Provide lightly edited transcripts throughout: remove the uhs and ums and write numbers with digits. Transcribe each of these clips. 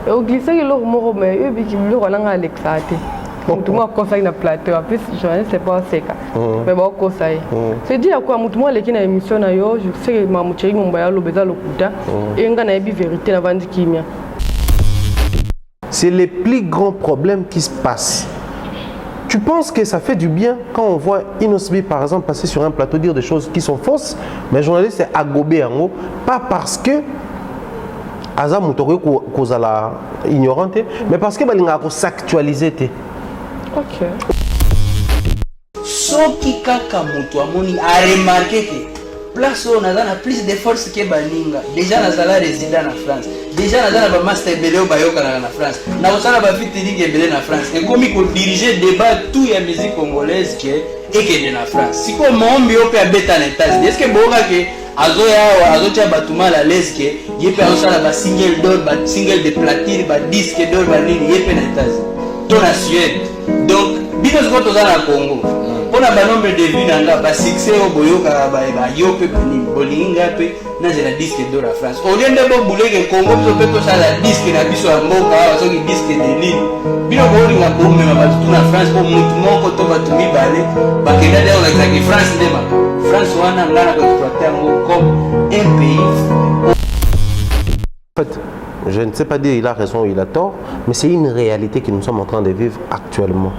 Et au glisser le mot mais eux qui le roland Alexate. Tout moi conseil na plateau en plus journaliste c'est pas seka. Mais bon conseil. C'est dire quoi mutu moi les qui na émission na yo je sais que ma mutu mon baya lo beza lokuta et nga na bi vérité na vandi kimia. C'est les plus grands problèmes qui se passent. Tu penses que ça fait du bien quand on voit Inosbi par exemple passer sur un plateau dire des choses qui sont fausses, mais le journaliste est agobé en haut, pas parce que Aza Moutori cause la ignorante, mais parce que balinga ko s'actualiser. OK. Soki kaka mutu amoni a remarqué que place on a plus de force que baninga. Déjà nazala résident en France. Déjà nazala ba master beleo bayoka na France. Na osala ba fitiri ke belé na France. Et comme il diriger débat tout ya musique congolaise que ekende na France. Siko mombi ope abeta na États-Unis. Est-ce que boka que azotia batuma la l'aise que yepe osala ba single d'or, ba single de platine, ba disque d'or ba nini yepe na États-Unis. To na Suède. Donc biso ko tozala na Congo. On a un nombre de vues dans le succès au Boyoka, Yope, Bolinga, dans la disque d'or à France. Au lieu de bouler que Congo, peut faire la disque na biso à Moka, sur le disque de Lille. Bino Bolinga, bon, mais ma tout en France, pour mon côté, va tout balé, parce que là, on a que France, France, on a exploité comme un pays. En fait, je ne sais pas dire il a raison ou il a tort, mais c'est une réalité que nous sommes en train de vivre actuellement.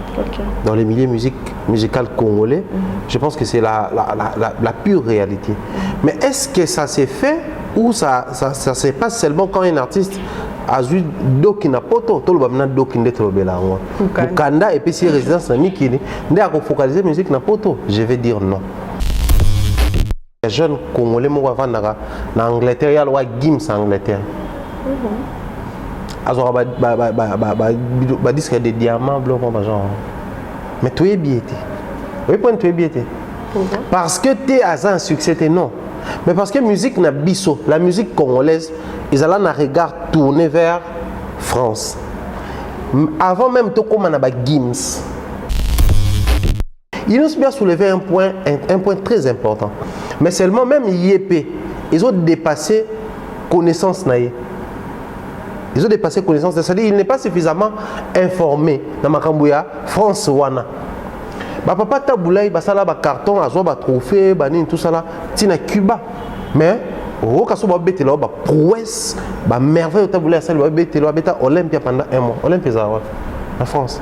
Dans les milieux musicaux congolais, je pense que c'est la pure réalité. Mais est-ce que ça s'est fait ou ça se passe seulement quand un artiste a eu doki na poto, tout le monde doki ndetro belango. Mukanda et puis si résidence na mikini, ndé a focaliser musique na poto, je vais dire non. Les jeunes congolais mo va vendre na Angleterre, il y a loi Gims en Angleterre. Alors disque des diamants blancs genre. Mais tu es bien. Oui, point tu es bien. Parce que tu es un succès non. Mais parce que musique na biso, la musique congolaise, ils allaient un regard tourné vers France. Avant même tout comme on a Gims. Ils nous ont bien soulevé un point très important. Mais seulement même IEP, ils ont dépassé connaissance naïe. Ils ont dépassé connaissance, c'est-à-dire qu'il n'est pas suffisamment informé dans Makambouya, France wana. Ba papa taboulay basala ba carton azo ba trophée ba nini tout ça là, tina Cuba. Mais au cas où ba bete là ba prouesse, ba merveille taboulay ça ba bete là beta Olympia pendant un mois. Olympia ça en France.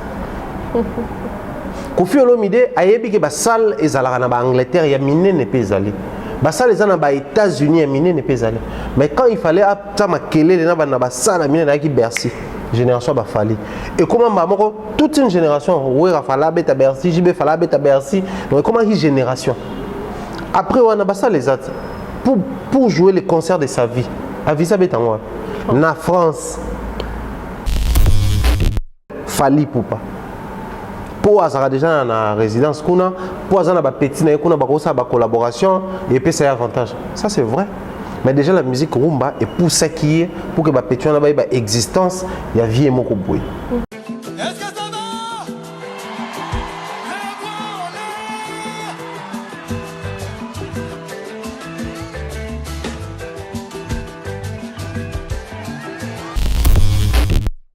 Kofi Olomide ayebi ke ba salle ezalaka na ba Angleterre ya mine ne peut aller. Bah ça les ans aux États-Unis mine ne peut aller. Mais quand il fallait ça ma kele les na ba salle mine na ki Bercy. Génération ba fali. Et comment ba moko toute une génération ouais fala beta Bercy, JB fala beta Bercy. Donc comment une génération. Après on a ba ça les autres pour jouer les concerts de sa vie. Avisa beta moi. Na France. Fali poupa. Pour avoir déjà en résidence, pour avoir des petits, pour avoir collaboration, et puis c'est un avantage. Ça c'est vrai. Mais déjà la musique rumba est pour ça qui est, pour que les petits aient une existence, il y a vie et mon couple.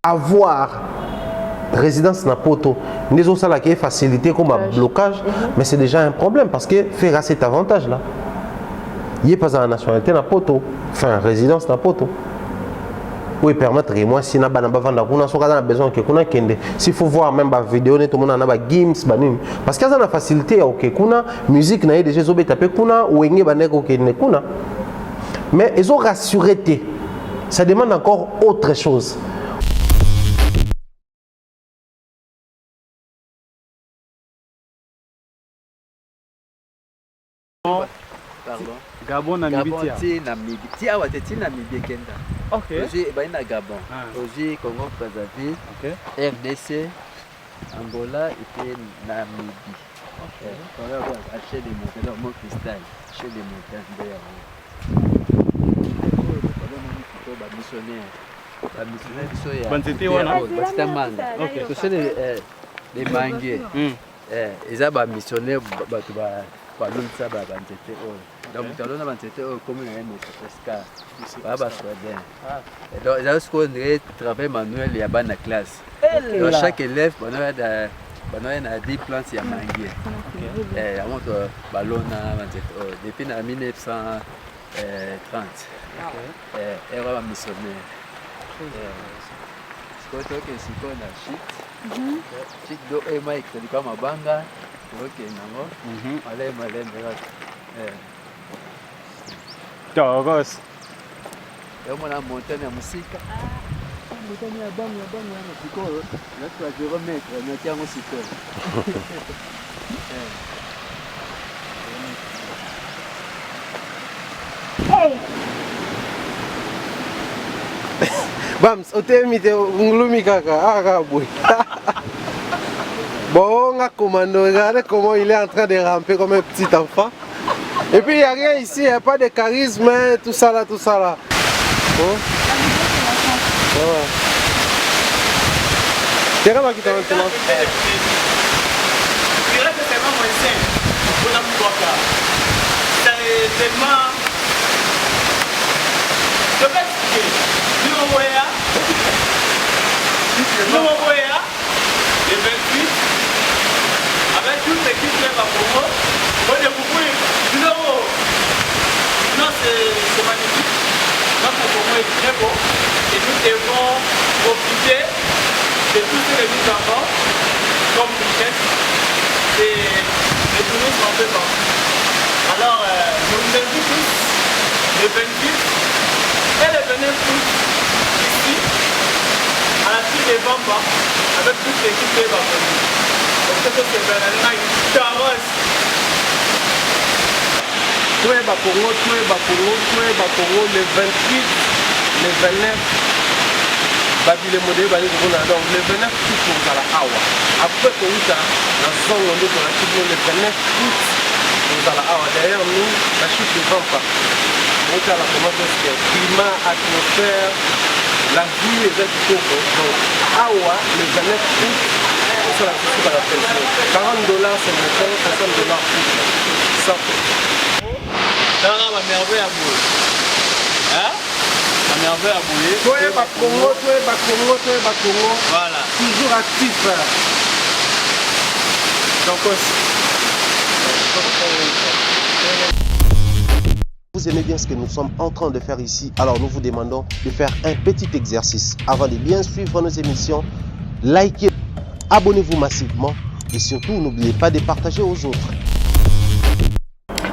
Avoir résidence na poto, les autres là qui est facilité comme un blocage, mais c'est déjà un problème parce que faire cet avantage là, il n'y a pas de nationalité na poto, enfin résidence na poto. Oui, permettre moi si na bana bavanda kuna so kaza na besoin que kuna kende. S'il faut voir même ba vidéo ne tout le monde na ba Gims banini parce que ça na facilité OK kuna musique na déjà zo betaper kuna ou enge baneko kende kuna. Mais ils ont rassuré. Ça demande encore autre chose. Pardon. Gabon na Namibia. Gabon Namibia. Awa teti Namibia kenda. OK. Aujourd'hui baina Gabon. Aujourd'hui Congo Brazzaville. OK. RDC, Angola et puis Namibie. OK. On va acheter des montagnes, mon cristal, acheter des montagnes d'ailleurs. Ba missionnaire. Ba missionnaire biso ya. Banzete wana. Basta manga. OK. Ce sont des mangues. Eza ba missionnaire bato ba balonisa ba banzete oyo. Donc talon avant c'était comme une presque pas bas bien. Donc là ce qu'on travail manuel il y a dans la classe. Donc chaque élève on a des plans il y a manguier. Et on monte ballon depuis 1930. Et on va missionnaire. Ce que c'est qu'on a shit do e mai kwa mabanga oke nango ale malembe Togos. yo mona montagne ya musika montagne ya bangu na pikolo na 3 km na tiango siko Bams, otemite ngulumi kaka boy. Bon, on a commandé, regardez comment il est en train de ramper comme un petit enfant. Et puis il n'y a rien ici, il n'y a pas de charisme, tout ça là, tout ça là. Bon. C'est vraiment qui t'a maintenant. Le 28, avec toute l'équipe de Bakongo, on est beaucoup. Non, c'est magnifique. Notre Congo est très beau et nous devons profiter de tous ces événements comme richesse et le tourisme en fait partout. Alors, je vous invite tous le 28 et le 29 août ici à la suite des Bamba avec toute l'équipe de Bakongo. Donc c'est Bernardina Carrosse. Tout est Bakongo, le 28, le 29. Babile modèle bali kona donc le 29 août pour la awa. Après que nous la zone on est dans la le 29 août pour la awa. D'ailleurs nous la chute de Vampa. On a la comment est-ce que climat, atmosphère, la vie est très court. Donc awa le 29 août c'est la petite à la pension. $40 c'est le $60 ça. Dans la merveille à bouler. Hein? La merveille à bouler. Toi et Bakongo. Voilà. Toujours actif. Donc vous aimez bien ce que nous sommes en train de faire ici, alors nous vous demandons de faire un petit exercice. Avant de bien suivre nos émissions, likez, abonnez-vous massivement et surtout n'oubliez pas de partager aux autres.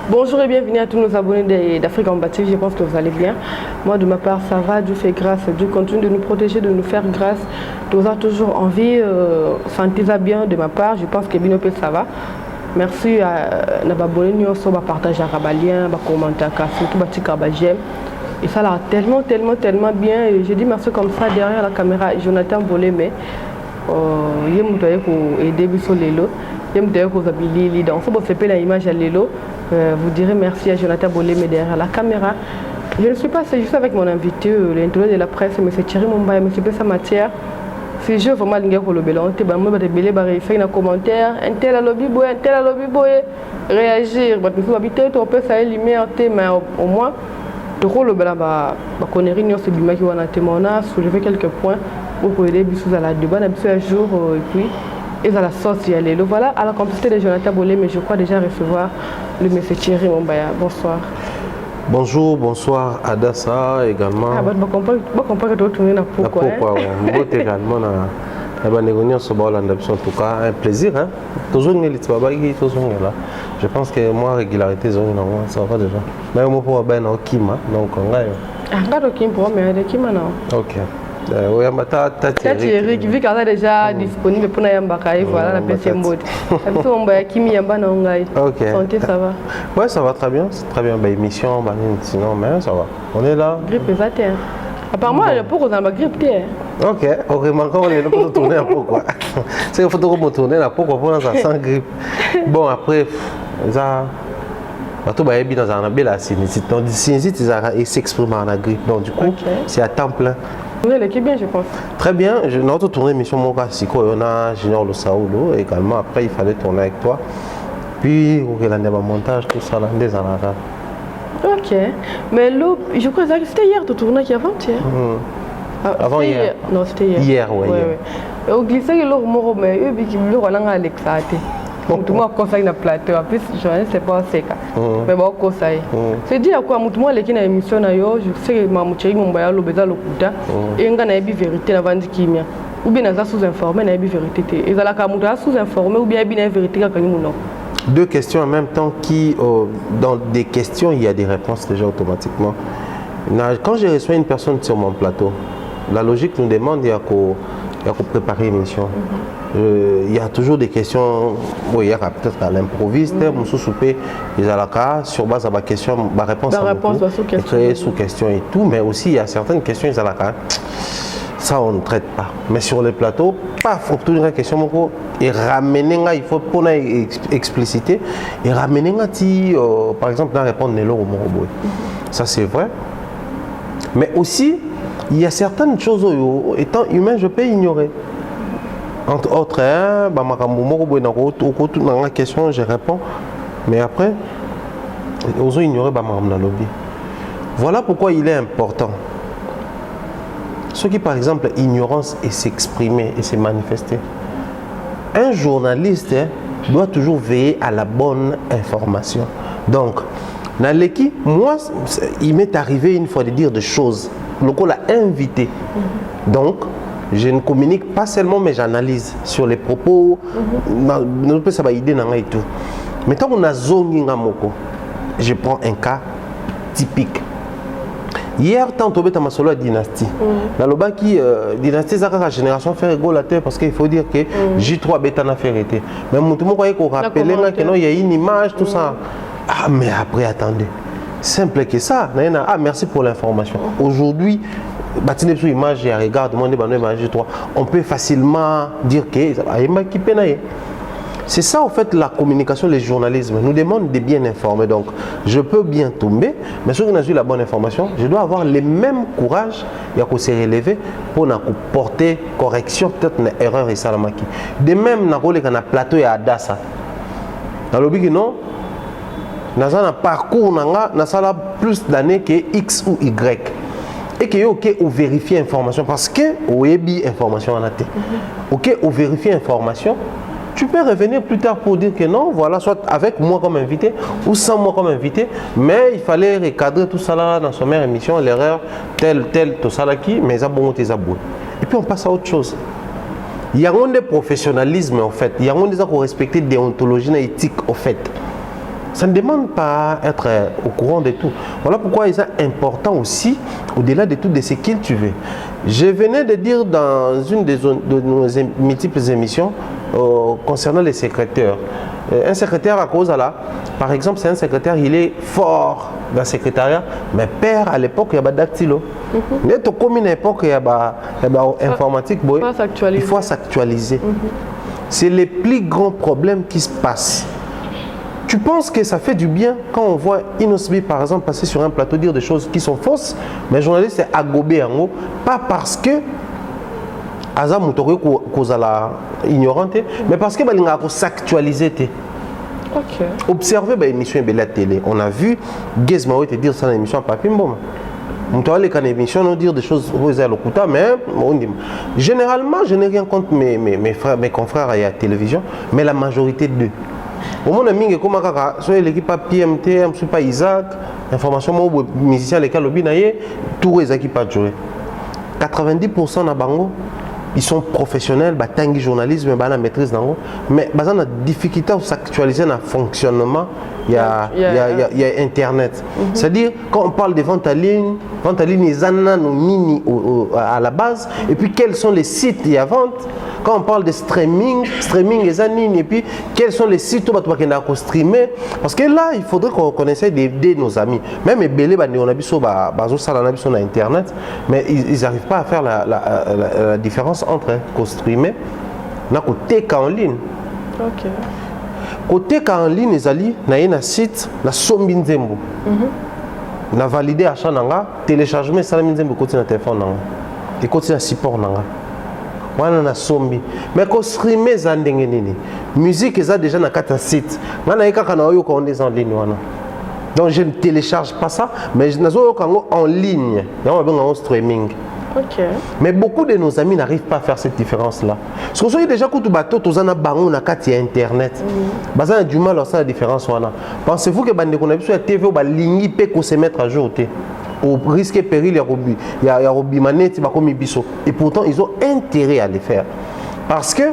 Bonjour et bienvenue à tous nos abonnés d'Afrique en bâti, je pense que vous allez bien. Moi de ma part ça va, Dieu fait grâce, Dieu continue de nous protéger, de nous faire grâce. Nous avons toujours envie, sentez-vous bien de ma part, je pense que Binopé ça va. Merci à nos abonnés, nous sommes partager à lien, commenter, surtout j'aime. Et ça l'a tellement bien. Et je dis merci comme ça derrière la caméra, Jonathan Bolé, mais il y a aider sur les lots. Il y a des donc si vous faites la image à l'élo, vous direz merci à Jonathan Bolé, mais derrière la caméra. Je ne suis pas juste avec mon invité, l'interview de la presse, M. Thierry Mumbai, M. Pessa Matière. Si je vraiment l'ingé pour le bélon, tu vas me faire fait un commentaire, un tel à lobby boy, réagir. Mais si vous habitez, tu peux ça éliminer, mais au moins, le rôle le bélon va connaître une autre bima qui va en témoigner, soulever quelques points pour aider bisous à la débat, bisous à jour et puis. Et à la sauce, il y a les lots. Voilà, à la complicité de Jonathan Bolé, mais je crois déjà recevoir le monsieur Thierry Mumbaya. Bonsoir. Bonjour, bonsoir Adassa également. Ah, je comprends que tu retournes à pourquoi. Pourquoi, oui. Également, en tout cas, un plaisir. Hein? Toujours là. Je pense que moi, régularité, ça va déjà. Mais moi, pour ben au Kima, donc on va. Ah, pas au Kim pour mais de Kima non. Ok. Oui, Thierry, vu qu'elle est déjà disponible pour Nayambaka, et voilà la deuxième mode. On va Kimi Yamba Nangai. Ok. Santé, ça va? Ouais, ça va très bien. C'est très bien. Émission, sinon, mais ça va. On est là. Grippe est atteinte. Apparemment, il y a pour qu'on a ma grippe. Ok, on remarque qu'on est là pour tourner un peu quoi. C'est qu'il faut tourner là pourquoi pour ça sans grippe. Bon après ça tout va bien dans un bel sinusite. Donc sinusite il s'exprime en grippe. Donc du coup c'est à temps plein. Vous allez bien je pense. Très bien, notre tournée mission Moka Siko on a Junior Le Saoulo également après il fallait tourner avec toi. Puis on a un montage tout ça là des années. Ok. Mais là, je crois que c'était hier, tu tournais qui avant-hier. Avant hier. Non, c'était hier. Hier, oui. Et au glissé, il y a l'eau, mais il y a un Alexate. Tout le monde conseille na plateau. En plus, je ne sais pas c'est quoi. Mais bon, conseille. C'est dit à quoi tout le monde qui na émission na yo, je sais que ma muchei mombaya lo beza lo kuta. Et nga na ebi vérité na vandi kimia. Ou bien na sous-informé na ebi vérité. Et la kamuta sous-informé ou bien ebi na vérité ka kanyi muno. Deux questions en même temps qui, dans des questions, il y a des réponses déjà automatiquement. Quand je reçois une personne sur mon plateau, la logique nous demande il y a qu'à préparer une émission. Il y a toujours des questions, il y a peut-être à l'improviste, sur base de ma question, ma réponse sous question et tout, mais aussi il y a certaines questions, ça on ne traite pas. Mais sur les plateaux, pas faut toujours une question et ramener, il faut pour expliciter et ramener par exemple dans répondre Nélo au Moroboy. Ça c'est vrai. Mais aussi, il y a certaines choses étant humain, je peux ignorer. Entre autres, dans la question, je réponds. Mais après, ils ont ignoré le lobby. Voilà pourquoi il est important. Ceux qui, par exemple, ignorance et s'exprimer et se manifester. Un journaliste doit toujours veiller à la bonne information. Donc, dans l'équipe, moi, il m'est arrivé une fois de dire des choses. Le coup l'a invité. Donc, je ne communique pas seulement, mais j'analyse sur les propos. Ça va aider et tout. Mais tant qu'on a zongi ngamoko, je prends un cas typique. Hier, tant que tu as solo la dynastie. Dans le bas qui dynastie, c'est la génération fait rigolo la terre parce qu'il faut dire que J3 bêta n'a fait arrêter. Mais tout le monde croyait qu'on rappelait qu'il y a une image, tout ça. Ah, mais après, attendez. Simple que ça. Ah, merci pour l'information. Aujourd'hui, image, regarde, on peut facilement dire que c'est ça, en fait, la communication, le journalisme nous demande de bien informer. Donc, je peux bien tomber, mais si on a eu la bonne information, je dois avoir le même courage pour se relever pour porter correction, peut-être une erreur et ça. De même, on a un plateau et Adassa. Dans le but, non, dans un parcours, on a plus d'années que X ou Y. Et que ok, on vérifie l'information parce que on a information en athée. Ok, on vérifie l'information. Tu peux revenir plus tard pour dire que non, voilà, soit avec moi comme invité ou sans moi comme invité, mais il fallait recadrer tout ça là dans son meilleure émission, l'erreur, telle, tout ça là qui, mais ça bon, tes aboués. Et puis on passe à autre chose. Il y a un des professionnalisme en fait, il y a un des gens qui respectent déontologie et éthique en fait. Ça ne demande pas être au courant de tout. Voilà pourquoi il est important aussi, au-delà de tout, de ce qu'il tu veux. Je venais de dire dans une de nos multiples émissions concernant les secrétaires. Un secrétaire à cause là, par exemple, c'est un secrétaire, il est fort dans le secrétariat, mais père à l'époque, il y a dactylo. Mais comme une époque, il y a informatique, il faut s'actualiser. C'est les plus grands problèmes qui se passent. Tu penses que ça fait du bien quand on voit Inosbi par exemple passer sur un plateau dire des choses qui sont fausses, mais le journaliste est agobé en haut, pas parce que Azam Moutori Kozala ignorante, mais parce que Balinga s'actualiser. Observez l'émission de la télé. On a vu Gizmao te dire ça dans l'émission à Papimbo. On doit aller quand émission nous dire des choses mais généralement je n'ai rien contre mes frères, mes confrères à la télévision, mais la majorité d'eux. Au monde mingi comme kaka soit l'équipe PMT, je suis pas Isaac, information mo musicien lesquels obinaye tout les équipes pas jouer. 90% na bango ils sont professionnels, batangi journalisme, ba na maîtrise nango, mais bazan na difficulté à s'actualiser dans le fonctionnement, il y a internet. C'est-à-dire quand on parle de vente en ligne ils en mini à la base et puis quels sont les sites il y a vente. Quand on parle de streaming les années et puis quels sont les sites où on peut streamer parce que là il faudrait qu'on essaie d'aider nos amis. Même les belés on a vu sur internet mais ils n'arrivent pas à faire la différence entre streamer et côté en ligne. OK. Côté en ligne ils allaient na un site la sombi nzembo. Na valider achat nanga téléchargement ça nzembo côté na téléphone nanga. Et côté na support nanga. Wana na sombi mais ko streamer za ndenge nini musique eza déjà na kata site ngana eka kana oyo ko on est en ligne wana Donc je ne télécharge pas ça, mais je n'ai en ligne, en streaming. Ok. Mais beaucoup de nos amis n'arrivent pas à faire cette différence-là. Parce que vous déjà quand bateau, tu as bango na kati internet. Baza a du mal à faire la différence. Pensez-vous que bande qu'on a vu sur la TV ou ba lingi pe qu'on se mettre à jour au risque et péril il y a robimanette ba comme biso. Et pourtant ils ont intérêt à les faire. Parce que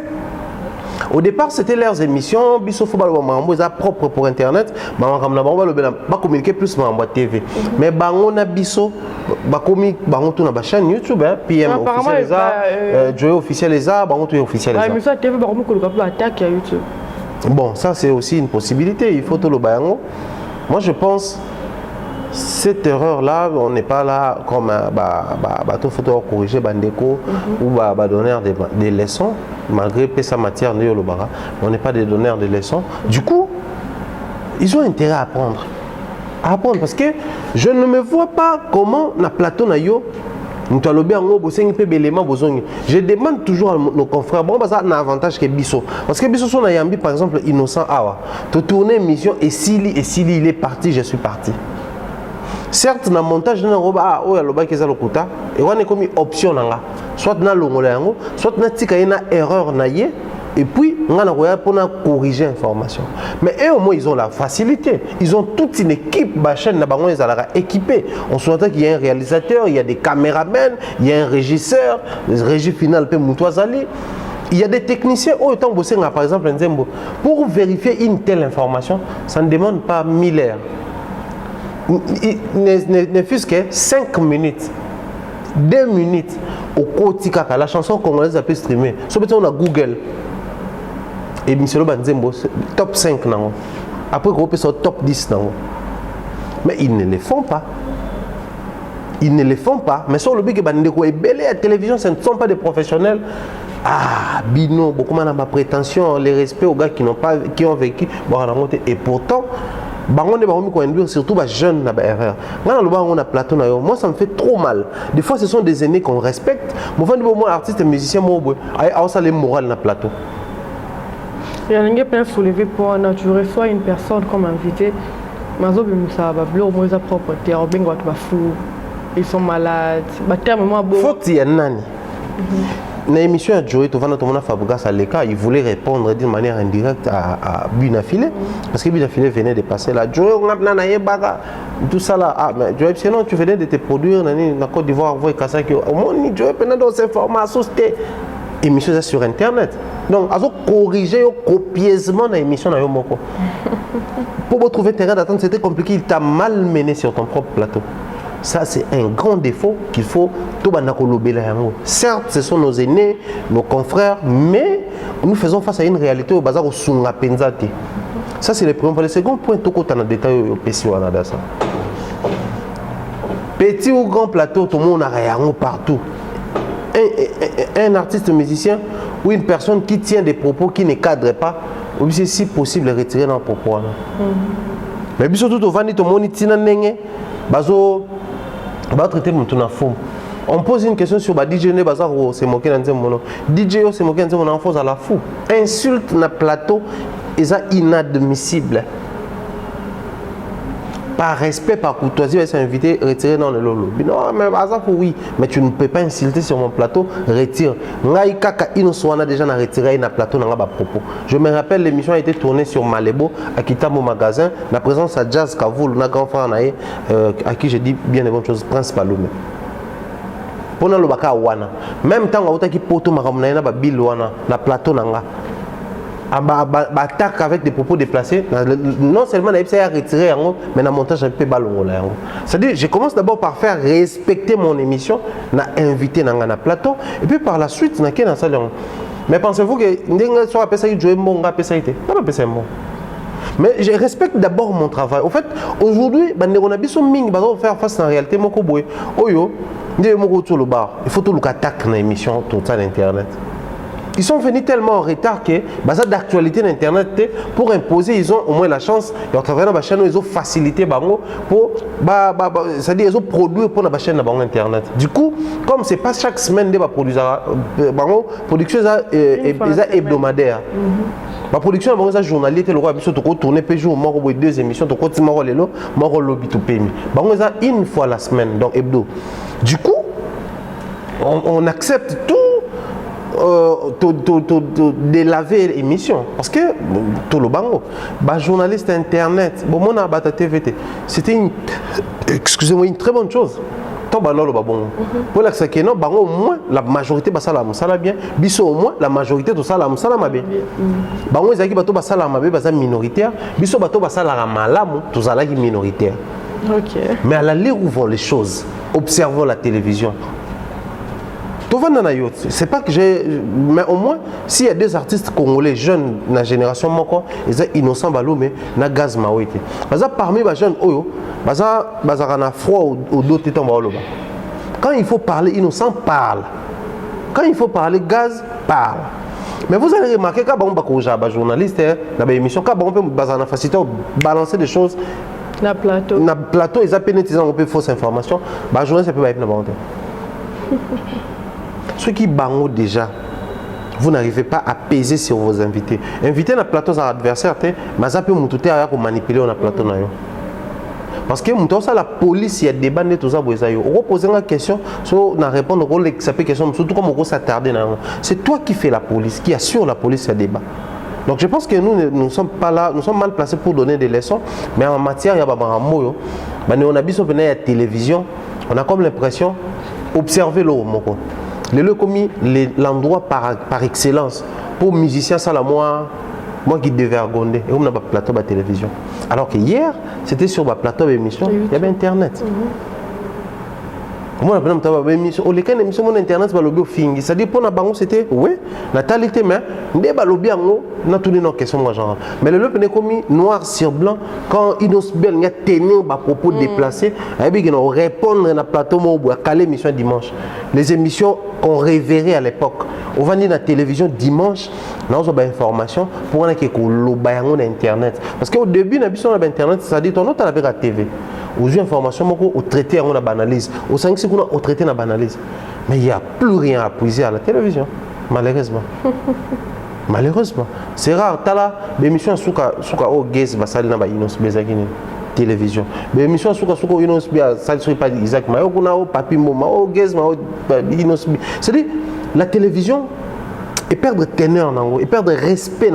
au départ, c'était leurs émissions, biso faut propre pour internet, ba communiquer plus ma TV. Mais bango na biso ba communiquer bango tout na chaîne YouTube PM officiel les arts, Joe officiel les arts, bango tout officiel les arts. Mais ça TV ba communiquer ko attaque YouTube. Bon, ça c'est aussi une possibilité, il faut tout le bayango. Moi je pense cette erreur-là, on n'est pas là comme tout faut corriger Bandeko ou donner des leçons, malgré sa matière de Yolobara. On n'est pas des donneurs de leçons. Du coup, ils ont intérêt à apprendre. Parce que je ne me vois pas comment na plateau na yo. Je demande toujours à nos confrères, bon, ça a un avantage que Bisso. Parce que Bisso, son ayambi, par exemple, innocent, tu tournes une mission et s'il il est parti, je suis parti. Certes, dans le montage, il y a une option. Soit dans le soit dans une erreur. Et puis, on a corriger l'information. Mais eux, au moins, ils ont la facilité. Ils ont toute une équipe, équipée. On se dit qu'il y a un réalisateur, il y a des caméramans, il y a un régisseur, le régie final, il y a des techniciens, par exemple, pour vérifier une telle information, ça ne demande pas 1000 heures. Ne fût-ce que 5 minutes, 2 minutes au quotidien. La chanson congolaise a pu streamer. Sauf que on a Google. Et Michel Banzembo, top 5. Après, on peut sur top 10. Mais ils ne le font pas. Ils ne le font pas. Mais sur le but que Bandeko est belé à la télévision, ce ne sont pas des professionnels. Ah, Bino, beaucoup de ma prétention, les respects aux gars qui ont vécu. Et pourtant, surtout les jeunes na erreur. On a plateau moi ça me fait trop mal. Des fois ce sont des aînés qu'on respecte. Moi artiste et musicien moi ça les moral na plateau. Il y a un peu soulevé pour tu reçois une personne comme invité. Mazo bimusa ba blo mo za propreté au bengo tu ba fou. Ils sont malades. Ba terme moi bon. Faut y a nani. Dans l'émission à Joey, il voulait répondre d'une manière indirecte à Bunafile, parce que Bunafile venait de passer là. Joey, tout ça là. Ah, mais Joey, sinon tu venais de te produire dans la Côte d'Ivoire, vous voyez, au moins, Joey, pendant dans informations, c'était émission sur Internet. Donc, il faut corriger copieusement l'émission. Pour retrouver terrain d'attente, c'était compliqué, il t'a malmené sur ton propre plateau. Ça, c'est un grand défaut qu'il faut tout banakolober. Certes, ce sont nos aînés, nos confrères, mais nous faisons face à une réalité au bazar au sunga penzati. Ça, c'est le premier point. Le second point, tout le monde a détaillé au PC ou à ça. Petit ou grand plateau, tout le monde a rien partout. Un artiste musicien ou une personne qui tient des propos qui ne cadrent pas, c'est si possible de retirer dans le propos. Mais surtout, tout le monde est bazo traiter mon tour fond. On pose une question sur DJ ne bazar c'est moqué dans mon DJ c'est moqué dans mon enfance à la fou. Insulte na plateau est inadmissible. Par respect, par courtoisie, va s'inviter retirer dans le lolo. Non mais bazar oui, mais tu ne peux pas insulter sur mon plateau, retire. Ngai kaka inoswana déjà na retiré na plateau na ba propos. Je me rappelle l'émission a été tournée sur Malébo à Kitamo magasin, la présence à Jazz Kavoul, na grand frère naé à qui j'ai dit bien des bonnes choses principalement. Pendant le baka wana, même temps on a qui poto makamna na ba bill wana na plateau nanga. Attaque avec des propos déplacés, non seulement a retiré, mais dans montage un peu ballon. C'est-à-dire, je commence d'abord par faire respecter mon émission, na invité dans un plateau, et puis par la suite, na dans salon. Mais pensez-vous que soit appelé ça jouer mon gars mais je respecte d'abord mon travail. En fait, aujourd'hui, on a besoin de faire face à la réalité. Il faut tout le attaque dans l'émission tout ça d'internet. Ils sont venus tellement en retard que ça d'actualité d'internet pour imposer, ils ont au moins la chance de travailler dans la chaîne, ils ont facilité pour c'est-à-dire ils ont produit pour la chaîne internet. Du coup, comme c'est pas chaque semaine de production hebdomadaire. Ma production avant ça journalier le roi biso to tourner pe jour moko 2 émissions to ti moko lelo moko lobi to pemi. Bango ça une fois la semaine donc hebdo. Du coup on accepte tout délaver l'émission parce que tout le bango journaliste internet bon mon abata TVT c'était une excusez-moi une très bonne chose tant banalo ba bon pour la que non bango au moins la majorité basala musala bien biso au moins la majorité tout ça la musala mabe bango ezaki bato basala mabe basa minoritaire biso bato basala malamu tout ça là qui minoritaire. OK, mais à l'allure où vont les choses observons la télévision. C'est pas que j'ai. Mais au moins, s'il y a des artistes congolais jeunes dans la génération, ils sont innocents, mais na gaz maouete. Parmi les jeunes, ils ont froid au dos. Quand il faut parler, innocent parle. Quand il faut parler, gaz parle. Mais vous allez remarquer quand on est journaliste, dans l'émission, quand on peut balancer des choses. Na plateau. Na plateau, ils appellent un peu fausse information. Les journalistes peuvent être dans ceux qui bango déjà, vous n'arrivez pas à peser sur vos invités. Inviter dans le plateau à l'adversaire, mais ça peut vous manipuler dans le plateau. Parce que la police, il y a des bandes tout ça. On pose une question, on répond à une question, surtout comme on s'attarde. C'est toi qui fais la police, qui assure la police, il y a débat. Donc je pense que nous ne sommes pas là, nous sommes mal placés pour donner des leçons, mais en matière, il y a on a vu la télévision, on a comme l'impression d'observer le moko. L'endroit par excellence pour musiciens, ça la moi qui dévergondais et on a un plateau de télévision. Alors que hier, c'était sur le plateau d'émission, il y avait Internet. Comment on a fait une émission? On a fait une émission sur Internet, c'est-à-dire pour nous, c'était oui, natalité, mais on a tout nos questions. Mais le peuple est commis noir sur blanc, quand il y a tenu à propos déplacés, il on répondre à la plateau, à caler l'émission dimanche. Les émissions qu'on révérait à l'époque. On va dire la télévision dimanche, nous avons des informations pour qu'on ait Internet. Parce qu'au début, on a Internet, c'est-à-dire qu'on a la TV. Aux informations, on traite on a banalise. Au 5 secondes, on traite on banalise. Mais il n'y a plus rien à puiser à la télévision, malheureusement. Malheureusement. C'est rare. Tu as l'émission sur le gaze, télévision. L'émission sur le gaze, c'est pas Isaac Mayo, Papi Moma, gaze, c'est-à-dire la télévision et perdre teneur, et perdre respect,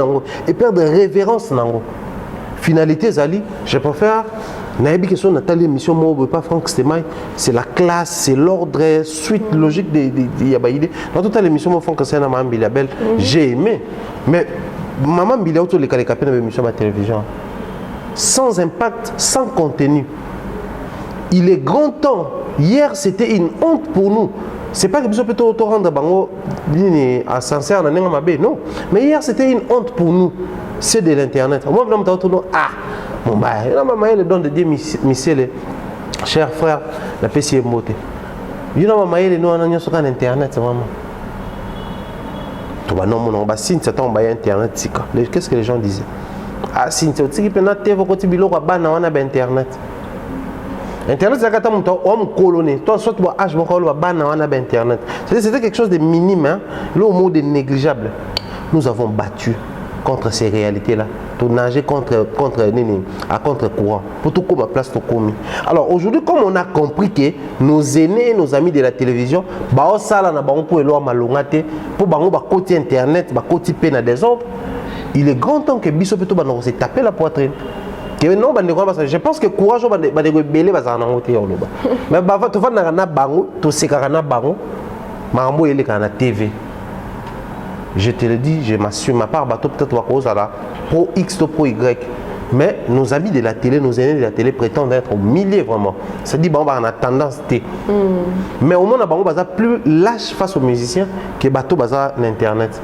et perdre révérence. Finalité, Zali, je préfère. Nathalie émission pas Franck Stemay, c'est la classe, c'est l'ordre, suite logique de Yabaïde. Dans toute l'émission Franck Stemay, Maman Bilabel, j'ai aimé. Mais Maman Bilabel, tous les cas de l'émission à la télévision, sans impact, sans contenu. Il est grand temps. Hier, c'était une honte pour nous. C'est pas que nous peut rendre bango à sincère non. Mais hier, c'était une honte pour nous. C'est de l'internet. Moi, je me bon, maman, le don de Dieu, monsieur, cher frère, la PCM Moté. Il y a maman, nous avons sur Internet, maman. Tout le monde a si c'est un Internet. Qu'est-ce que les gens disaient? Ah, si c'est aussi que notre TV côté bilo va ban on a Internet. Internet, c'est quand on est coloné. Toi, soit tu vas H, on va ban on a Internet. C'était quelque chose de minime, hein? Le mot de négligeable. Nous avons battu contre ces réalités-là, pour nager contre-courant, pour tout comme à place tout commis. Alors aujourd'hui, comme on a compris que nos aînés, nos amis de la télévision, pour côté internet, côté peine des autres, il est grand temps que Bisso peut se taper la poitrine. Je pense que courage va rebelle mais tu vas na bango, tu sais kana bango, mambo ele kana TV. Je te le dis, je m'assume ma part, peut-être pro X ou pro Y. Mais nos amis de la télé, nos aînés de la télé prétendent être au milieu vraiment. C'est-à-dire qu'on a tendance à. Mais au moins, on a plus lâche face aux musiciens que bateau bazar l'internet.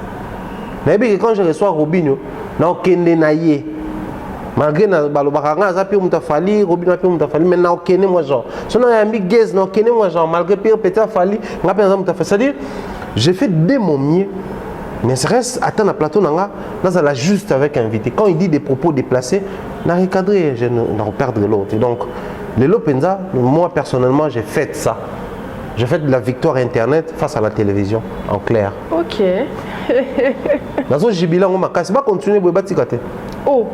Mais quand je reçois Robinho, non kende naie. Malgré na balobakanga za pi mutafali, Robinho pi mutafali, mais na okene moi genre. Sinon il y a mi gaze na okene moi genre malgré pire peut-être fali, nga penza mutafali. C'est-à-dire j'ai fait de mon mieux. Mais ça reste attendre à plateau là la juste avec invité. Quand il dit des propos déplacés, n'a recadré, je ne perdre l'autre. Donc, les Lopenza, moi personnellement, j'ai fait ça. Je fais de la victoire Internet face à la télévision, en clair. Ok. Dans un jubilant, on m'a cassé. Pas continuer à bâtir. Oh.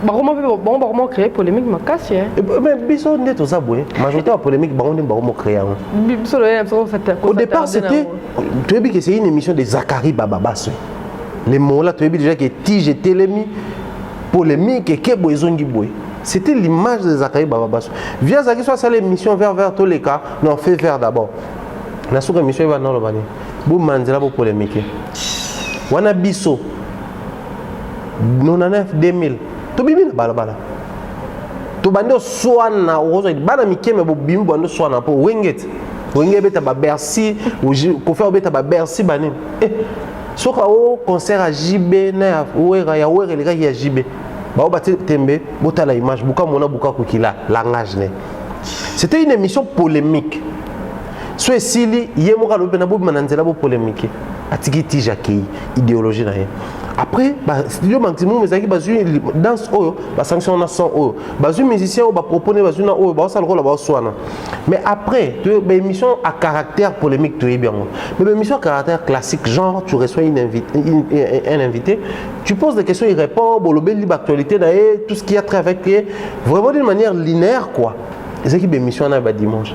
Bon, créer polémique, ma casse. Mais biso n'est tout ça, oui. Majorité de la polémique, on créer. Au départ, c'était. Tu as vu que c'est une émission de Zachary Bababas. Les mots là, tu as vu déjà que Tige Télémi, polémique et que Boizongi Boy. C'était l'image de Zachary Bababas. Via Zachary, soit ça l'émission vers tous les cas. Non, fait vers d'abord. La soupe émission va dans le bani. Bou Mandela pour polémique. Wana biso. 99 2000. To bibi na balabala. To bando swana ozo bana mikeme bo bimbi bando swana po wenget. Wenge beta ba Bercy ou ko faire beta ba Bercy banini. Soka o concert à JB na ouera ya ouera les gars ya JB. Ba o baté tembe bota la image buka mona buka kokila langage ne. C'était une émission polémique. So esili yemo ka lobe na bo mananzela bo polémique. Atiki tijaki idéologie na ye. Après, studio maximum mais qui danse oyo, sanction na son oyo. Bazu musicien ou proposer bazu na oyo, ba ça le rôle ba soana. Mais après, tu émission à caractère polémique tu es bien. Mais émission à caractère classique genre tu reçois un invité, tu poses des questions, il répond, bon le libre actualité tout ce qui a trait avec vraiment d'une manière linéaire quoi. C'est qui émission na ba dimanche.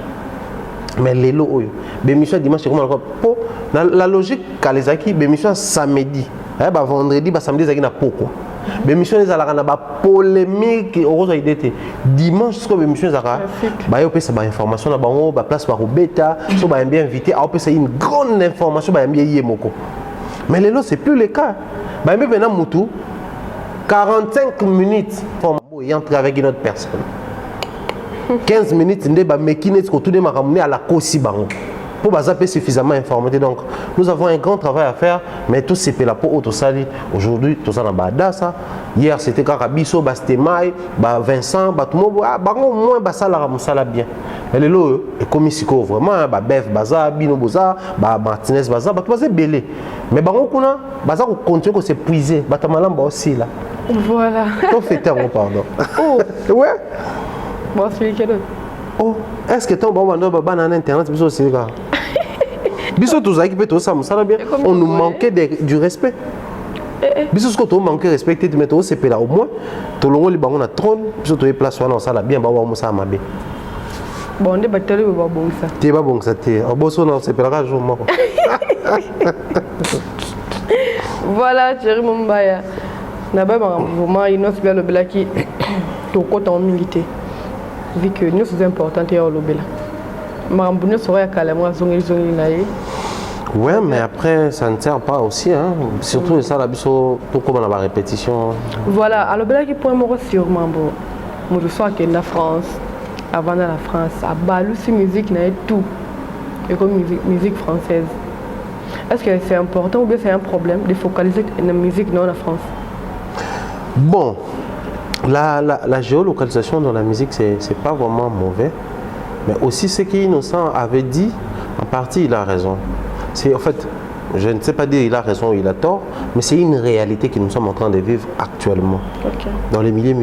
Mais les lots oyo, émission dimanche c'est comment pour la logique kalizaki émission samedi. Vendredi, samedi, ça n'a pas quoi. L'émission est à la polémique. Dimanche, ce que l'émission est à la information, la place par bêta, so bien invité, c'est une grande information, bien yemoko. Mais les lots, c'est plus le cas. Maintenant, Moutou, 45 minutes pour entrer avec une autre personne. 15 minutes, on est à la Kossi Bango. Pour baser suffisamment informé. Donc, nous avons un grand travail à faire, mais tout c'est là pour autre sali. Aujourd'hui, tout ça dans Badassa. Hier, c'était Karabiso, Bastemay, Vincent, tout le monde, au moins, ça l'a bien. Mais les lots, comme ici, vraiment, Bef, Baza, Bino Boza, Martinez, Baza, tout ça, belé. Mais Baza, continue à s'épuiser. Batamalam aussi là. Voilà. Tout fait terme, pardon. Oh. Ouais. Bon, c'est lequel? Oh, est-ce que ton bon banane internet biso c'est là? Biso tous ça qui peut tout ça bien. On nous manquait du respect. Biso ce que tu manquais respecter tu mets tout c'est là au moins. Tout le monde on a trône, biso tu es place on ça là bien ba wa musa mabe. Bon on est batelu ba bon ça. T'es pas bon ça t'es. Au bosso non c'est là jour moi. Voilà, Thierry Mumbaya. Na ba vraiment innocent bien le blaki. To côté en milité. Vu que nous sommes importants et au lobby là. Nous serait carrément ouais, mais après ça ne sert pas aussi, hein. Surtout ça la biso tout comme on a la répétition. Voilà, alors là qui point moi sûrement bon. Moi je sens que la France, avant dans la France, a balu si musique n'a tout et comme musique française. Est-ce que c'est important ou bien c'est un problème de focaliser la musique dans la France? Bon. La géolocalisation dans la musique, c'est pas vraiment mauvais. Mais aussi, ce qu'Innocent avait dit, en partie, il a raison. En fait, je ne sais pas dire il a raison ou il a tort, mais c'est une réalité que nous sommes en train de vivre actuellement. Okay. Dans les milieux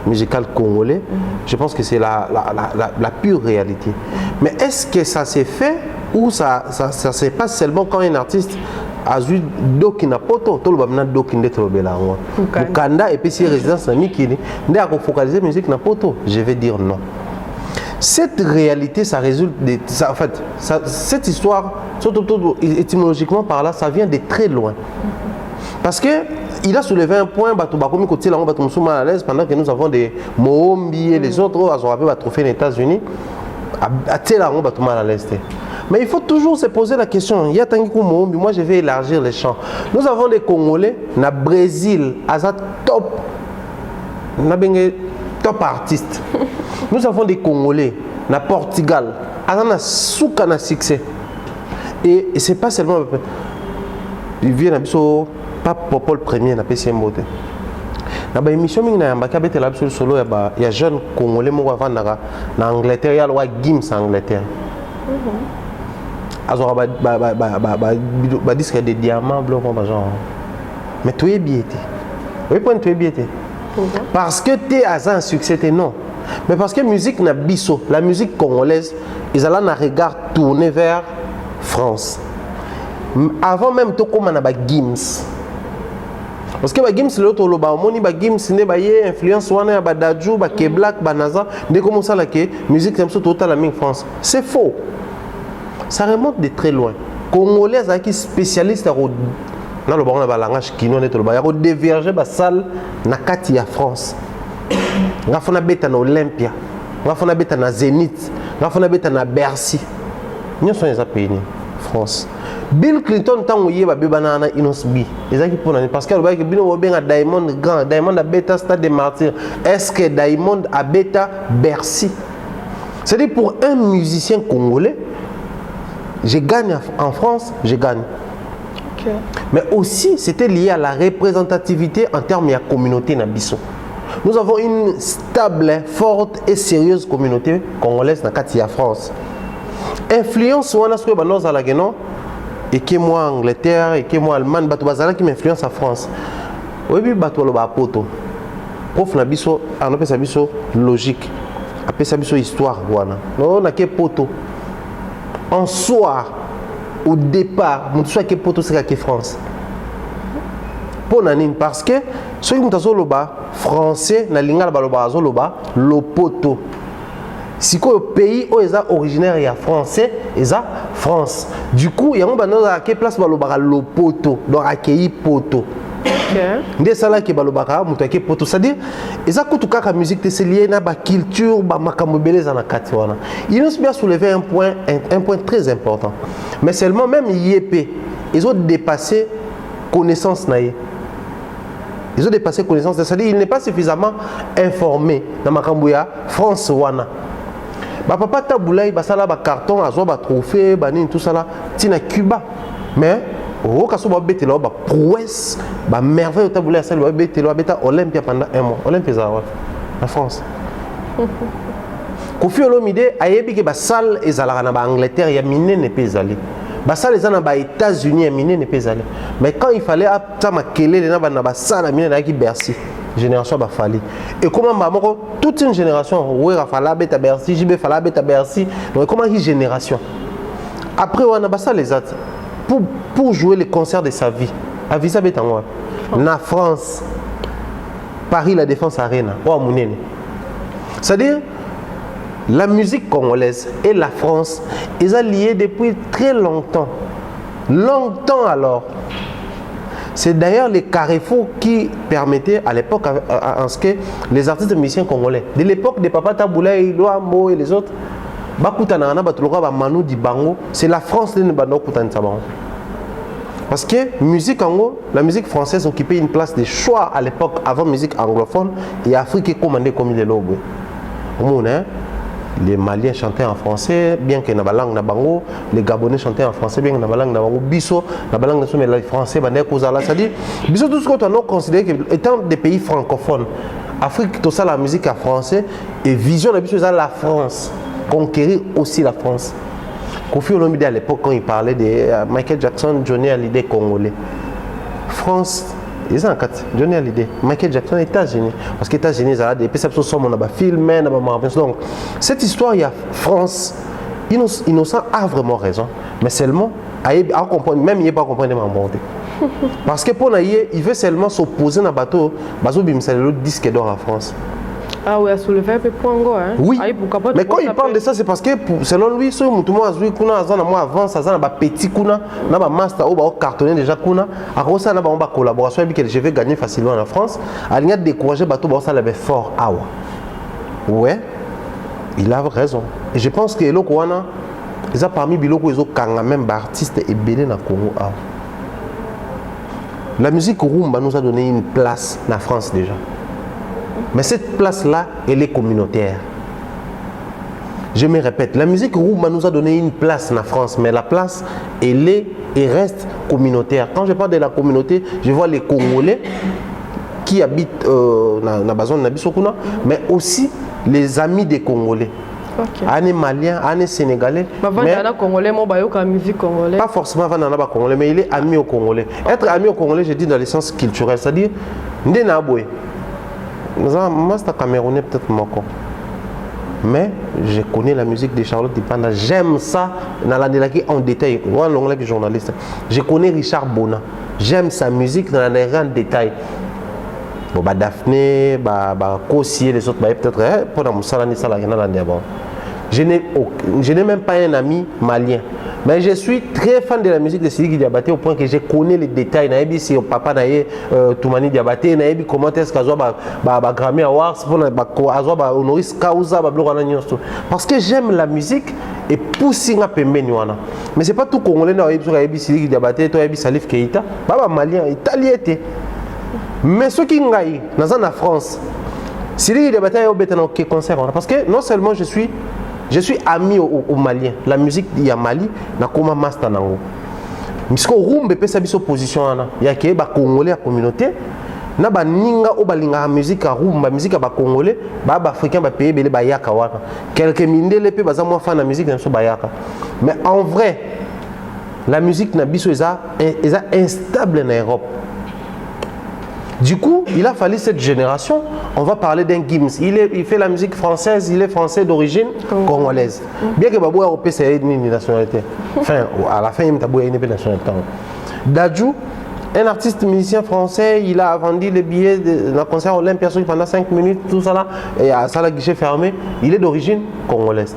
musical congolais, je pense que c'est la pure réalité. Mais est-ce que ça s'est fait ou ça se passe seulement quand un artiste Azu doki na poto to lo bamna doki ndete lo belango Bukanda et puis si résidence na mikini ndé a focaliser musique na poto, je vais dire non. Cette réalité ça résulte de ça, en fait cette histoire surtout étymologiquement par là ça vient de très loin. Parce que il a soulevé un point bato bakomi côté là on bato musu mal à l'aise pendant que nous avons des Mohombi et les autres ont rappelé ba trophée aux États-Unis à tela on bato mal à l'aise. Mais il faut toujours se poser la question. Il y a tant que moi je vais élargir les champs. Nous avons des Congolais, na Brésil, Azat top, na bengue top artiste. Nous avons des Congolais, na Portugal, Azana souka na succès. Et c'est pas seulement il vient na biso pas Paul Premier na PCM Bote. Na ba émission mingi na yamba kabete la biso solo ya jeune Congolais mo avant na Angleterre ya loi Gims Angleterre. Alors, disque des diamants blancs, genre. Mais tu es bien. Oui, point tu es bien. Parce que tu es à un succès, non. Mais parce que la musique n'a biso, la musique congolaise, ils ont un regard tourné vers France. Avant même tout comme on a Gims. Parce que Gims l'autre le moni Gims ne ba yé influence wana ba Dadju ba Keblak ba Naza dès comment ça la que musique c'est total la même France. C'est faux. Ça remonte de très loin. Congolais qui spécialiste dans le langage kino net le ba ya déverger ba salle na kati ya France. Nga fona beta na Olympia, nga fona beta na Zénith, nga fona beta na Bercy. Nous sommes les pays France. Bill Clinton tant ouye ba bebana na Inosbi. Ezaki pona parce que le ba ke bino obenga Diamond Grand, Diamond a beta Stade des Martyrs. Est-ce que Diamond a beta Bercy? C'est-à-dire pour un musicien congolais, je gagne en France, je gagne. Okay. Mais aussi c'était lié à la représentativité en termes de communauté na biso. Nous avons une stable, forte et sérieuse communauté congolaise dans la France. Influence, on a ce que nous avons et que moi Angleterre, et que moi Allemagne, qui m'influence en France. Oui, oui, bateau le bapoto. Prof na biso, on appelle ça biso logique. On appelle ça biso histoire. Non, on a que poto. En soi, au départ, on soit que poto c'est que France. Parce que ceux qui sont français, na linga baloba lopoto. Si le pays où est originaire et français, est France. Du coup, il y a un place baloba lopoto, donc accueilli poto. Ndé sala qui balobaka mutake poto, c'est-à-dire eza kutuka ka musique c'est lié na ba culture ba makambo beleza na kati wana. Il nous bien soulever un point très important. Mais seulement même IEP, ils ont dépassé connaissance naïe. Ils ont dépassé connaissance, c'est-à-dire il n'est pas suffisamment informé dans Makambouya, France wana. Ba papa taboulay ba sala ba carton azo ba trophée ba nini tout ça là, tina Cuba. Mais au cas où ba betelo ba prouesse, ba merveille taboulay sala ba betelo beta Olympia pendant un mois. Olympia ça la France. Kofi Olomide ayebi ke ba salle ezalaka na ba Angleterre ya mine ne peut aller. Bah ça les ans aux États-Unis mine ne peut aller. Mais quand il fallait les gens ba salle mine na ki Bercy. Génération ba fali. Et comment maman toute une génération ouais fala beta Bercy, JB fala beta Bercy. Donc comment une génération. Après on a ba ça les autres pour jouer les concerts de sa vie. À visa beta moi. Na France. Paris la Défense Arena. Oh munene. C'est-à-dire la musique congolaise et la France, ils sont liés depuis très longtemps. Longtemps alors. C'est d'ailleurs les carrefours qui permettaient à l'époque, en ce que les artistes musiciens congolais, de l'époque de Papa Taboulay, Loamo et les autres, c'est la France qui parce que la musique française occupait une place de choix à l'époque avant la musique anglophone et Afrique est commandée comme il est là. Les Maliens chantaient en français, bien que dans la langue nabango. Les Gabonais chantaient en français, bien que dans la langue nabango. Bisso, dans la langue nationale, les Français, c'est-à-dire, Bisso, tout ce qu'on a considéré comme étant des pays francophones. Afrique, tout ça, la musique en français, et vision de Bisso, la France. Conquérir aussi la France. Kofi Olomide à l'époque, quand il parlait de Michael Jackson, Johnny Hallyday, Congolais. France. Ils ont Johnny Hallyday, Michael Jackson, États-Unis. Parce que les États-Unis, ils ont des perceptions, on a des films, donc cette histoire, il y a France, innocent a vraiment raison. Mais seulement, même il n'est pas compris de m'emborder. Parce que pour Naïe, il veut seulement s'opposer à un bateau, c'est le disque d'or en France. Ah oui, à soulever un peu point hein? Oui. Mais quand il parle de ça, c'est parce que selon lui, ce mutumo azui kuna azana moi avant ça azana ba petit kuna na ba master ou ba cartonné déjà kuna à cause ça na ba collaboration avec que je vais gagner facilement en France. Alinga décourager bateau ba ça la fort awa. Ouais. Il a raison. Et je pense que eloko wana ils a parmi biloko ils ont kanga même artistes et belé na Congo awa. La musique rumba nous a donné une place en France déjà. Mais cette place-là, elle est communautaire. Je me répète, la musique rumba nous a donné une place en France, mais la place, elle est et reste communautaire. Quand je parle de la communauté, je vois les Congolais qui habitent dans la zone de mais aussi les amis des Congolais. Okay. Maliens, Sénégalais. Mais Congolais, musique congolaise. Pas forcément Congolais, mais il est ami aux Congolais. Être ami aux Congolais, je dis dans le sens culturel, c'est-à-dire, Ndenaboué. Moi, c'est Camerounais, peut-être Moko. Mais je connais la musique de Charlotte Dipanda. J'aime ça dans l'année en détail. Moi, l'anglais que journaliste. Je connais Richard Bona. J'aime sa musique dans l'année en détail. Bon, bah Daphné, bah Kossi et les autres, bah peut-être pour dans Salani Salani bon. Je n'ai même pas un ami malien. Mais je suis très fan de la musique de Sidiki Diabaté au point que je connais les détails. Je sais si papa naïe Toumani Diabaté, je sais comment est-ce qu'il y a Grammy Awards, honoris causa, parce que j'aime la musique et pousser à pembe niwana. Mais c'est pas tout congolais na yebi Sidiki Diabaté, to yebi Salif Keita, baba malien, italien. Mais ceux qui ngai dans la France, Sidiki Diabaté a obété dans quel concert parce que non seulement je suis ami au Malien. La musique il y a Mali, na koma master nango. Misko rumbe pesa biso position ana. Ya ke ba congolais la communauté. Na ba ninga o balinga musique a rumba, musique ba congolais, ba africain ba pays belé ba yaka wana. Quelques mindele pe baza moi fan na musique na so ba yaka. Mais en vrai, la musique na biso est instable en Europe. Du coup, il a fallu cette génération. On va parler d'un Gims. Il fait la musique française, il est français d'origine congolaise. Bien que Babou Européen, c'est une nationalité. Enfin, à la fin, il a une nationalité. Dadju, un artiste musicien français, il a vendu les billets de la concert Olympia pendant 5 minutes, tout ça là, et à ça, la guichet fermé. Il est d'origine congolaise.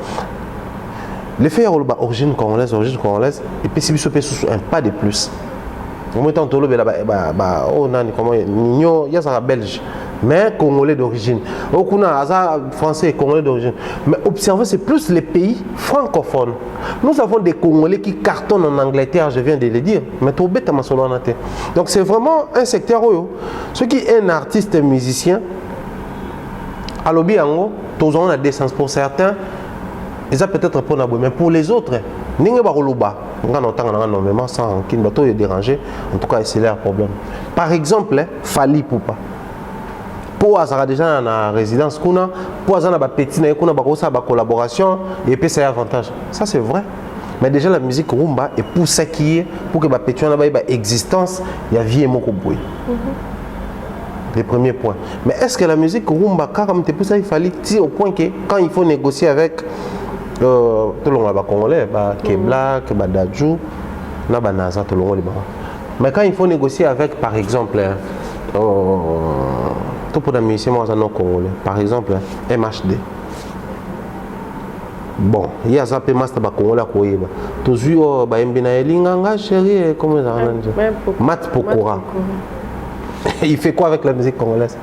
Les faits origine congolaise, et puis si vous un pas de plus. Moi, tant que il y a belge, mais congolais d'origine. On a français et congolais d'origine. Mais observez, c'est plus les pays francophones. Nous avons des Congolais qui cartonnent en Angleterre, je viens de le dire. Mais tout bête à ma solennité. Donc c'est vraiment un secteur où ce qui est un artiste musicien, à l'objet en haut, tous on a des sens pour certains. Ils ont peut-être pour nous, mais pour les autres, n'ingé baroluba. On a normalement sans qu'il bateau est dérangé. En tout cas, c'est leur problème. Par exemple, Fali Poupa. Pour avoir déjà en résidence, pour avoir des petits, pour avoir collaboration, et puis c'est un avantage. Ça c'est vrai. Mais déjà la musique rumba est pour ça qui est, pour que les petits aient une existence, il y a vie et moko boy. Les premiers points. Mais est-ce que la musique rumba, car comme tu pour ça, il fallait dire au point que quand il faut négocier avec tout le monde congolais, Kebla, Dadju, Naza, tout le monde. Mais quand il faut négocier avec, par exemple, tout pour les musiciens congolais, par exemple, MHD. Bon, il y a ça, master congolais à Koyeba. Toujours, chérie, comment ça va? Mat Pokora. Il fait quoi avec la musique congolaise?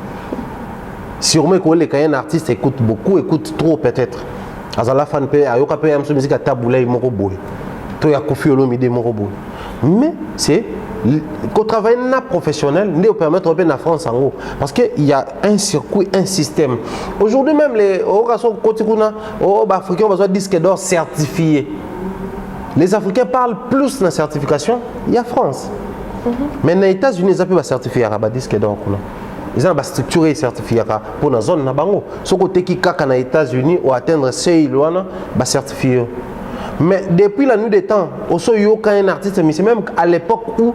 Sûrement que un artiste écoute beaucoup, écoute trop peut-être. Azala fan pe ayoka pe amso musique à taboulay moko boy. To ya Koffi Olomide moko boy. Mais c'est qu'au travail professionnel, ne permettre de en France en haut. Parce qu'il y a un circuit, un système. Aujourd'hui même les Africains ont besoin de disques d'or certifiés. Les Africains parlent plus de la certification, il y a France. Mais les États-Unis, ils ont pu certifier un disque d'or. Ils ont structuré certifié pour la zone nabango. Ce côté qui caca aux États-Unis ou atteindre ces lois, bah certifié. Mais depuis la nuit des temps, aussi il y a un artiste, mais c'est même à l'époque où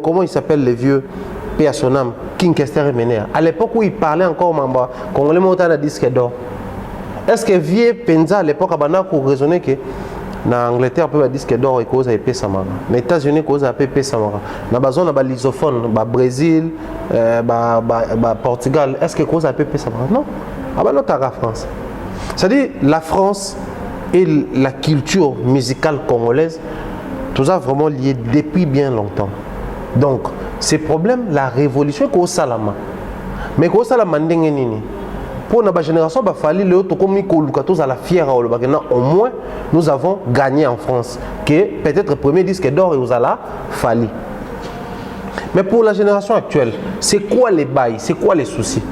comment il s'appelle les vieux paix à son âme, King Kester et Ménère. À l'époque où il parlait encore mamba, qu'on les montait à disque d'or. Est-ce que vieux Penza à l'époque a raisonné que na Angleterre peut disque d'or et cause à épée samara. Les États-Unis cause à épée samara. Na bazon na ba lusophone, ba Brésil, ba Portugal, est-ce que cause à épée samara? Non. Ah bah non la France. C'est-à-dire la France et la culture musicale congolaise, tout ça vraiment lié depuis bien longtemps. Donc ces problèmes, la révolution qu'au salama. Mais qu'au salama ndenge nini? Pour notre génération, il fallait que la fière au moins nous avons gagné en France. Que peut-être le premier disque d'or et vous allez fallu. Mais pour la génération actuelle, c'est quoi les bails, c'est quoi les soucis?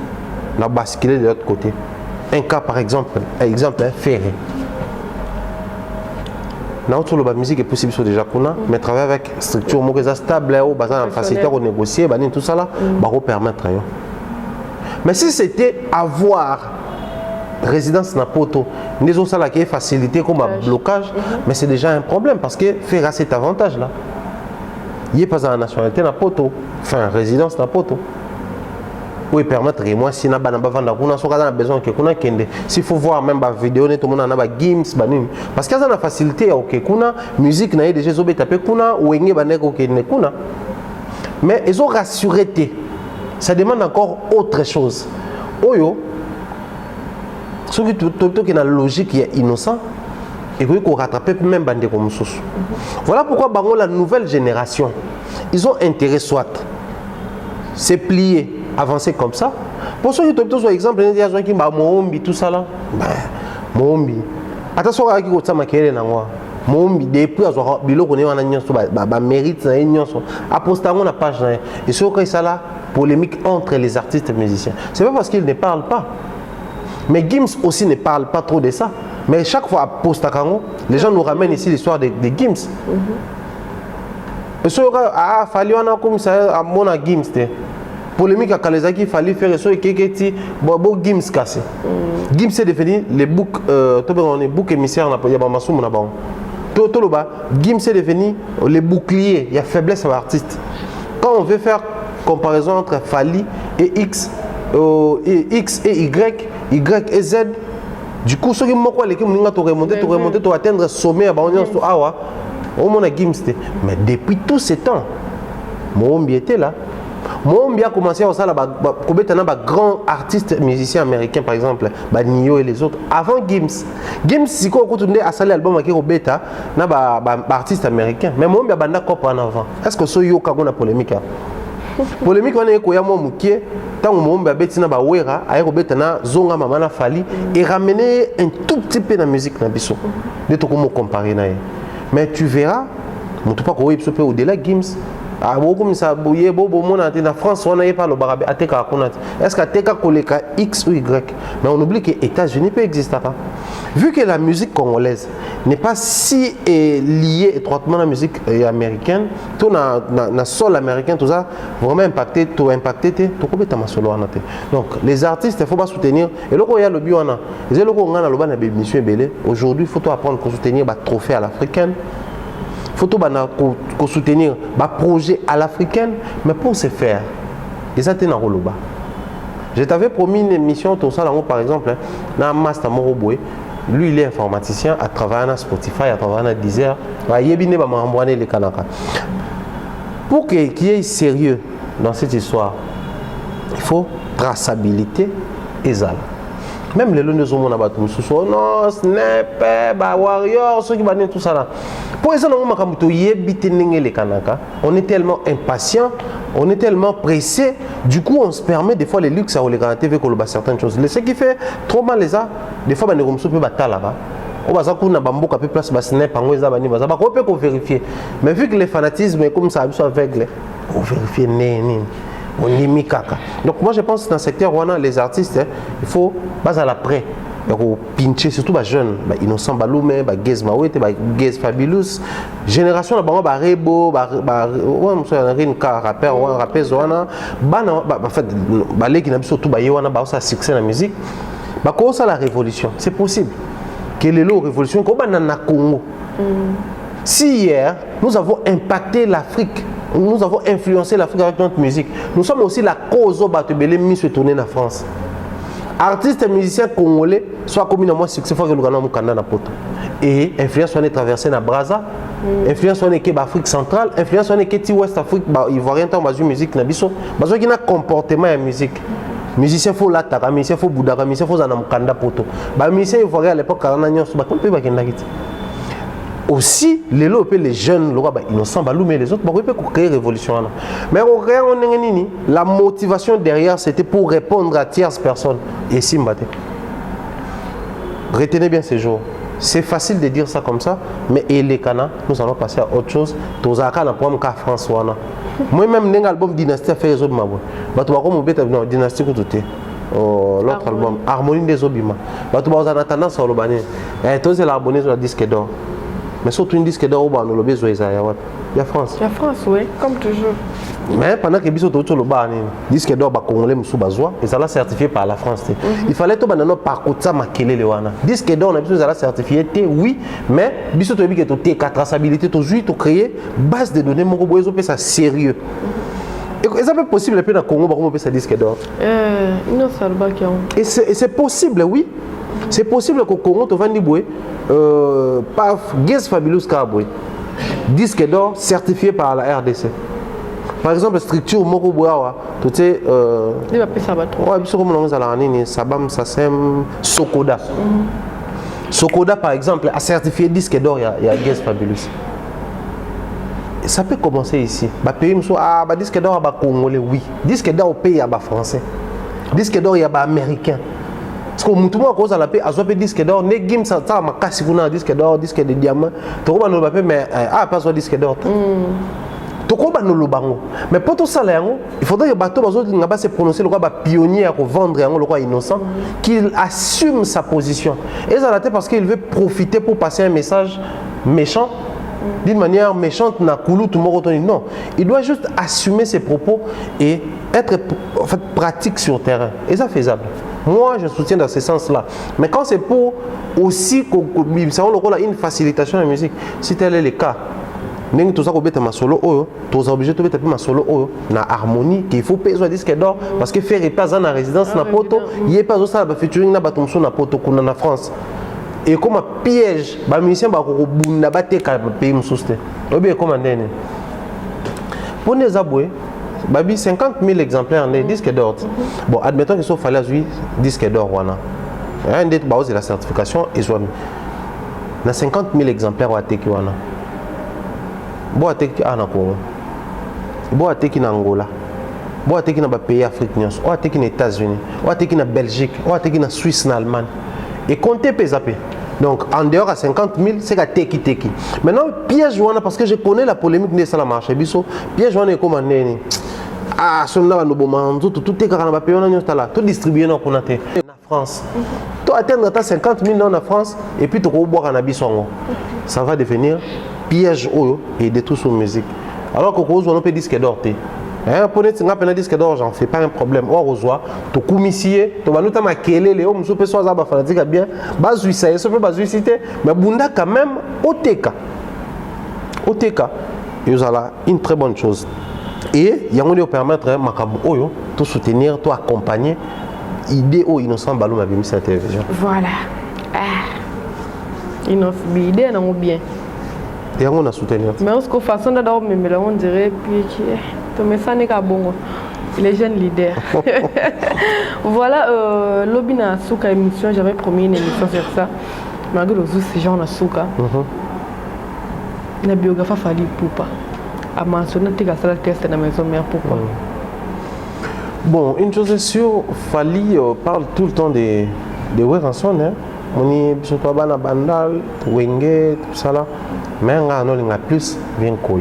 La basculer de l'autre côté. Un cas par exemple, Ferré. La musique est possible sur déjà mais travailler avec structure stable, faciliter à négocier, tout ça là, va permettre. Mais si c'était avoir résidence dans Poto, nous avons ça qui est facilité comme un blocage, mais c'est déjà un problème parce que faire cet avantage là. Il n'y a pas de nationalité dans Poto, enfin résidence dans Poto. oui permettre que moi si na bana ba vanda kuna so kaza na besoin que kuna kende s'il faut voir même ba vidéo ne tout monde na ba games ba nini parce que ça na facilité OK kuna musique na déjà zo betaper kuna wenge ba neko kende kuna mais ils ont rassuré ça demande encore autre chose oyo ce qui tout qui na logique est innocent et puis qu'on rattrape même bande comme ça. Voilà pourquoi bango la nouvelle génération ils ont intérêt soit c'est plier avancer comme ça pour ceux qui te sur exemple il y a qui ba moombi tout ça là moombi attention à qui ko tsama kele na moi moombi depuis azwa biloko ne wana nyonso ba mérite na nyonso aposta na page na et ce que ça là polémique entre les artistes et musiciens c'est pas parce qu'ils ne parlent pas mais Gims aussi ne parle pas trop de ça mais chaque fois à posta kango les gens nous ramènent ici l'histoire de Gims et ce que fallait on comme ça à mon Gims polémique à Kalezaki, il fallait faire ça et qui bon Gims cassé. Gims est devenu les boucs boucs émissaires na ya ba masumu na ba. Tout le bas Gims est devenu les boucliers, il y a faiblesse à l'artiste. Quand on veut faire comparaison entre Fally et X et Y et Z du coup ceux qui m'ont quoi les qui m'ont remonter to atteindre sommet à ba on so awa au mon Gims mais depuis tout ce temps mon était là. Moi, j'ai commencé à faire des grands artistes musiciens américains, par exemple, Nio et les autres, avant Gims. Gims, si on continue à faire l'album avec Robeta, il y a des artistes américains. Mais moi, j'ai des copes en avant. Est-ce que c'est une polémique? Polémique, on est qu'il y a tant que j'ai des Wera, avec Robeta, Zonga, Mamana Fally, et ramener un tout petit peu de musique dans le biso. De tout comment comparer. Mais tu verras, je ne sais pas comment il peut au-delà Gims. Ah beaucoup ça bouillé bobo mon en France on n'a pas le barabé ateka konat est-ce que ateka koleka X ou Y mais on oublie que les États-Unis peut exister pas vu que la musique congolaise n'est pas si liée étroitement à la musique américaine tout na sol américain tout ça vraiment impacté tout comment ma solo anate donc les artistes il faut pas soutenir et le il y a le biona les le on a le ban na mission belé aujourd'hui il faut apprendre à soutenir ba trophée à l'africaine. Il faut soutenir un projet à l'africaine, mais pour ce faire, ils ont été dans le bas. Je t'avais promis une émission, tout ça, par exemple, dans Master Moroboé. Lui, il est informaticien, à travers Spotify, à travers Deezer. Pour qu'il y ait sérieux dans cette histoire, il faut traçabilité et zala. Même les lunes de Zomo na batum sous non Snap Warrior ceux qui banent tout ça là pour ça on est tellement impatient on est tellement pressé du coup on se permet des fois les luxes à les garantir avec certaines choses ce qui fait trop mal les a des fois on comme peut batala on va ça na bambo ka place ba Snap ngo eza bani ba ko peut ko vérifier mais vu que les fanatismes est comme ça aveugle on vérifier né on y kaka. Donc moi je pense que dans le secteur wana les artistes il faut pas à l'après donc pincher surtout les jeunes Innocent Balume Gez Mawete Gez Fabulous génération la bango ba rebo ouais monsieur Rinka rappeur ou rappeuse wana en fait les qui n'a surtout ba wana ba ça succès la musique ba ko ça la révolution c'est possible que les lots révolution ko ba na Congo si hier nous avons impacté l'Afrique. Nous avons influencé l'Afrique avec notre musique. Nous sommes aussi la cause au Batebele mis se tourner en France. Artistes et musiciens congolais, soit comme moi succès fois que nous gagnons Mukanda na poto. Et influence on est traversé na Brazza, influence on est que Afrique centrale, influence on est que West Afrique, ivoirien tant bazu musique na biso, bazu qui na comportement et musique. Musicien faut lataka, musicien faut boudaka, musicien faut zana Mukanda poto. Ba musicien ivoirien à l'époque kana nyonso ba kompe ba kenda kiti. Aussi les jeunes Innocent Balume et les autres peuvent créer révolution mais la motivation derrière c'était pour répondre à tierces personnes et Simbate retenez bien ces jours c'est facile de dire ça comme ça mais les Cana nous allons passer à autre chose tous à la programme ka France wana moi même n'ai album Dynastie fait les autres mabo tu vas comme bête Dynastie que tout l'autre album Harmonie des Obima tu vas en attendant sur le bannier et tous les abonnés sur le disque d'or. Mais surtout une disque d'or au le besoin il y a France. Il y a France oui, comme toujours. Mais pendant que biso to le bar disque d'or ba congolais musu bazwa et ça l'a certifié par la France. Il fallait to banano par kota makele le wana. Disque d'or na biso ça l'a certifié oui, mais biso to bi que to traçabilité to jouer to créer base de données moko bozo pe ça sérieux. Et ça peut possible dans le Congo, on peut se disque d'or. Et c'est possible, oui. C'est possible qu'au Congo, tu vas dire, paf, Guess Fabulous Kaboué. Disque d'or certifié par la RDC. Par exemple, structure Moko Bouawa, tu sais, Sabam Sassem Sokoda. Sokoda, par exemple, a certifié disque d'or, il y a Guess Fabulous. Et ça peut commencer ici. Disque d'or, il y a Congolais, oui. Disque d'or au pays, il y a français. Disque d'or, il y a américain. Parce que tout le monde a cause à la paix, à soit disque d'or, ne gim ça ma casse disque d'or, disque de diamant. Tu vois nous papier mais pas soit disque d'or. Tu vois nous le bango. Mais pour tout ça là, il faudrait que bateau bazo n'a pas se prononcer le roi pionnier à vendre le roi innocent qu'il assume sa position. Et ça là parce qu'il veut profiter pour passer un message méchant. D'une manière méchante, non. Il doit juste assumer ses propos et être en fait, pratique sur le terrain. Et ça faisable. Moi, je soutiens dans ce sens-là. Mais quand c'est pour aussi une facilitation de la musique, si tel est le cas, tout ça ma solo tu es obligé de mettre ma solo na harmonie qu'il faut payer un disque d'or parce que faire pas en résidence na poto, il y a pas ça featuring na batomso na poto kuna na France. Et comme un piège, les musiciens vont payer un soutien. Comment dire? Pour les aboués, 50 000 exemplaires de disques d'or. Bon, admettons qu'il faut faire disque d'or. Un des bases de la certification est soit 50 000 exemplaires à Teki. Bon, à Teki en Congo. Bon, à Teki en Angola. Bon, à Teki dans les pays africains. Bon, à Teki aux États-Unis. Bon, à Teki en Belgique. Bon, à Teki en Suisse, en Allemagne. Et comptez PSAP. Donc en dehors à 50 000, c'est qu'à Teki. Maintenant, piège Joana, parce que je connais la polémique de ça la marche. Piège Joana est commandé. Ah, celui-là, nous avons tout est carrément payé, tout distribué dans la France. Tu atteindre 50 000 dans la France et puis tu vas boire un habit. Ça va devenir piège et de tout sur musique. Alors que on peut disque d'or. Pour les disques d'or, j'en fais pas un problème. On reçoit, tu commissions, tu vas notamment kéler les hommes, tu peux soit fanatique bien, basu ça, ça peut basu citer, mais bunda quand même OTK. OTK, ils ont une très bonne chose. Et il y a un permettre makabu oyo, tout soutenir, tout accompagner, idée au innocent balou ma sur la télévision. Voilà. Innocent, idée non bien. Et on a soutenu. Mais on se façon d'abord mais là on dirait puis les jeunes leaders. Voilà, Lobina Souka émission, j'avais promis une émission sur ça. Malgré les gens à Souka. La biographie Fally Ipupa. A mentionné que ça le test dans la maison mère pourquoi. Bon, une chose est sûre, Fally parle tout le temps des rançons, hein. On est surtout à Bandal, Wenge, tout ça là. Mais on a plus bien quoi.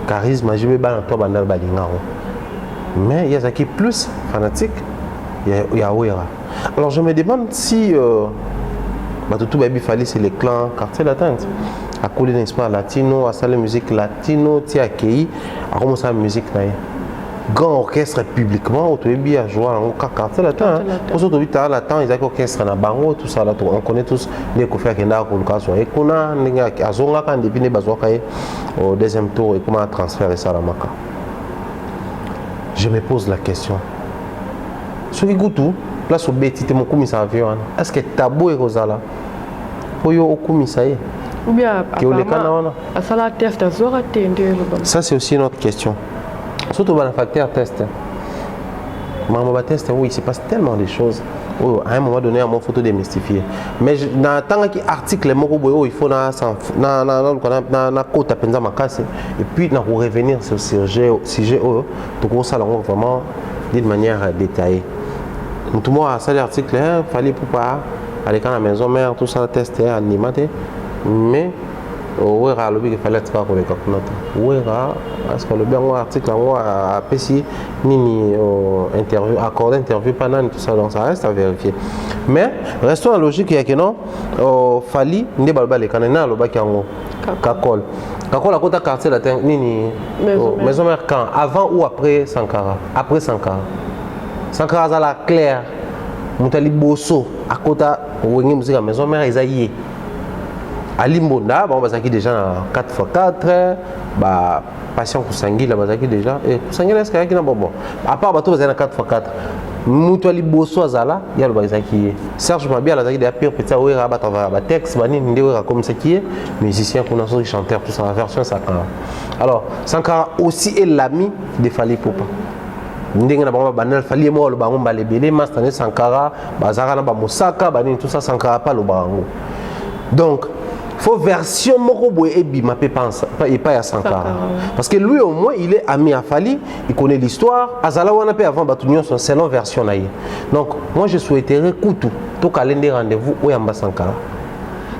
Charisme, je vais pas dans Bandal Balinga. Mais il y a qui plus fanatique, il y a Ouera. Alors je me demande si tout Baby Fally c'est les clans quartier latin. À couler l'espoir latino, à la musique latino, tu as accueilli, à commencer la musique là. Grand orchestre publiquement, tu es bien joué en quartier latin. Pour autres tu as latin, ils ont orchestre na bango, tout ça là, on connaît tous les confrères qui n'ont pas de et qu'on a azonga quand depuis les bazoka au deuxième tour et comment transférer ça à la Maka. Je me pose la question. Ce qui goûte tout, place au bêtis, mon commissaire avion. Est-ce que tabou est rosala? Pour yo au commissaire. Ou bien à ça la test ça c'est aussi une autre question. Surtout dans le facteur test. Maman test, oui, il se passe tellement de choses. À un moment donné, à mon photo démystifier. Mais dans tant que article, il faut na côte à penza makase et puis na revenir sur ce sujet tout ça vraiment d'une manière détaillée. Tout le monde a ça l'article, fallait pour pas aller à la maison mère tout ça tester animé mais il fallait être pour les calculateurs. Parce que le bien article a apprécié ni interview accordé interview pendant tout ça donc ça reste à vérifier. Mais restons en logique il y a que non Fally ne balba les canena le bac en Kakol. Kakol à côté quartier latin ni maison mère quand avant ou après Sankara. Après Sankara. Sankara à la claire. Moutali Bosso à côté Wengi musique à maison mère Isaïe. À Limbonda, bon, bah, ça qui déjà 4x4, bah, patient Kusangila bazaki déjà et Kusangila est-ce qu'il y a bon à part bateau bazana 4x4 Moutouali Bosso Azala il y a le bazaki Serge Mabia la zaki de pire petit ouera batava ba texte bani ndewera comme ça qui est musicien qu'on a sorti chanteur tout ça la version Sankara. Alors Sankara aussi est l'ami de Fally Ipupa. Ndenge na bango banal Fally mo lo bango balebele Master Sankara bazara na ba Mosaka bani tout ça Sankara pas le bango. Donc faut version moko boye ebi ma pense pas à Sankara parce que lui au moins il est ami à Fally, il connaît l'histoire azala wana pe avant batunion son selon version naïe. Donc moi je souhaiterais Koutou to calendrier rendez-vous au Yamba Sankara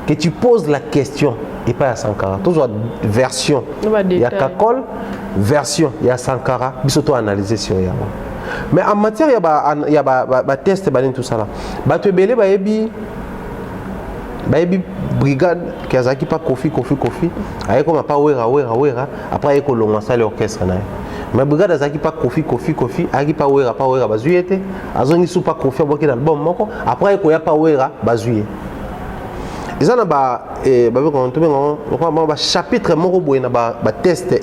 que tu poses la question et pas à Sankara toujours version il y a Kakol version il y a Sankara bisoto analyser sur yango. Mais en matière il y a ba test balin tout ça là ba te belé ba ebi brigade qui a zaki pas Kofi aye comme pas wera après aye ko longa ça l'orchestre na mais brigade azaki pas Kofi aye pas wera bazuyete azongi sou pas Kofi aboki l'album moko après ko ya pas wera bazuye ils en a ba chapitre moko boye na ba test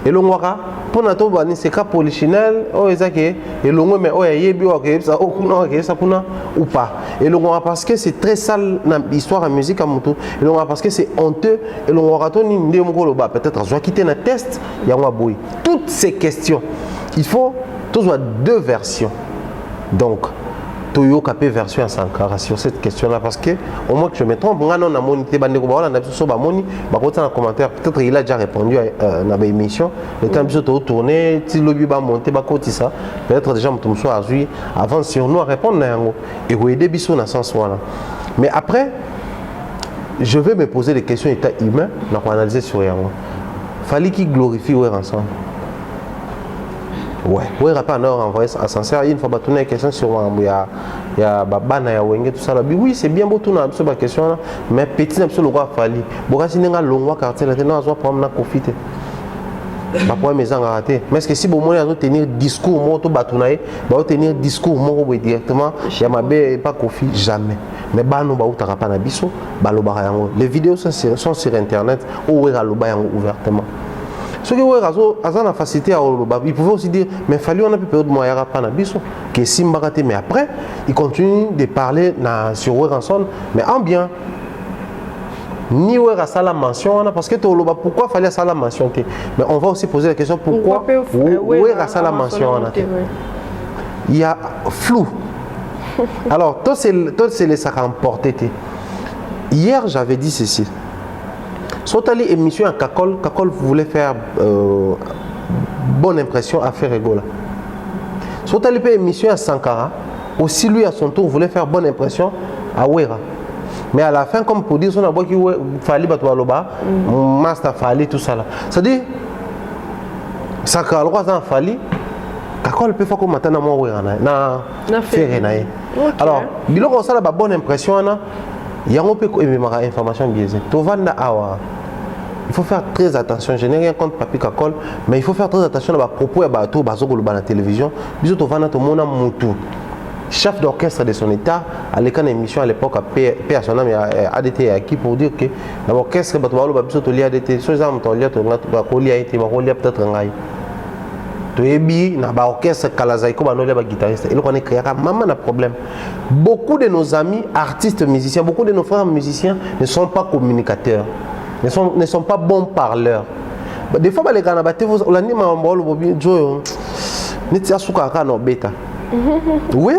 elongwaka pona to bani c'est cas polichinelle o ezake elongwe mais o yebi o ke ça o kuna ça kuna ou pas elongwa parce que c'est très sale na histoire en musique à mutu elongwa parce que c'est honteux elongwa to ni ndemo lo ba peut-être soit quitter na test yangwa boy toutes ces questions il faut toujours deux versions donc Toyo Kapé version à Sankara sur cette question-là parce que au moins que je me trompe, on a monité bandeko ba na biso ba moni ba kota na commentaire peut-être il a déjà répondu à na émission le temps biso to tourner ti lobby ba monter ba koti ça peut-être déjà mutu so azui avant sur nous à répondre na yango et ko aider biso na sens wala. Mais après je vais me poser des questions état humain na ko analyser sur yango. Fallait qu'il glorifie ouais ensemble. Ouais, ouais, rappel en envoyé ascenseur une fois batourner question sur il y a babana ya wenge tout ça là. Oui, c'est bien beau tout na sur la question là, mais petit absolu le roi Fally. Bokasi ninga longwa quartier là tena zo problème na profiter. Ba problème mes raté. Mais est-ce que si bon moi à tenir discours moi to batunaye, ba tenir discours moi directement, ya mabe pas Kofi jamais. Mais bano ba utaka pa na biso, ba lo ba yango. Les vidéos sont sur internet ou wera lo ba yango ouvertement. Ce qui est la facilité à il pouvait aussi dire mais Fally on a pu perdre moyen pas na biso que Simbaraté mais après il continue de parler sur Weranson mais en bien ni Wera ça la mention parce que pourquoi Fally ça la mention mais on va aussi poser la question pourquoi Wera ça la mention il y a flou alors toi c'est les ça remporté hier j'avais dit ceci. Sotali émission à Kakol voulait faire bonne impression à Ferregola. Sotali émission à Sankara, aussi lui à son tour voulait faire bonne impression à Wera. Mais à la fin, comme pour dire, on a dit qu'il fallait battre Master Fally, tout ça là. C'est-à-dire, Sankara, le roi Fally, Kakol peut faire comme maintenant à Wera, na Ferrenaye. Alors, il y a une bonne impression. Il y a un peu d'informations biaisées. Il faut faire très attention. Je n'ai rien contre Papi Kakol, mais il faut faire très attention à propos de la télévision. Chef d'orchestre de son état, à l'école d'émission à l'époque, à son nom, ADT acquis pour dire que l'orchestre est ADT, soit peut-être Toyebi na ba orchestre Kalazaiko ba nolia ba guitariste et on est créé maman na problème. Beaucoup de nos amis artistes musiciens, beaucoup de nos frères musiciens ne sont pas communicateurs, ne sont pas bons parleurs. Des fois les gars na baté vous on dit ma mbolo bobi joyo. Neti asuka ka no beta. Oui.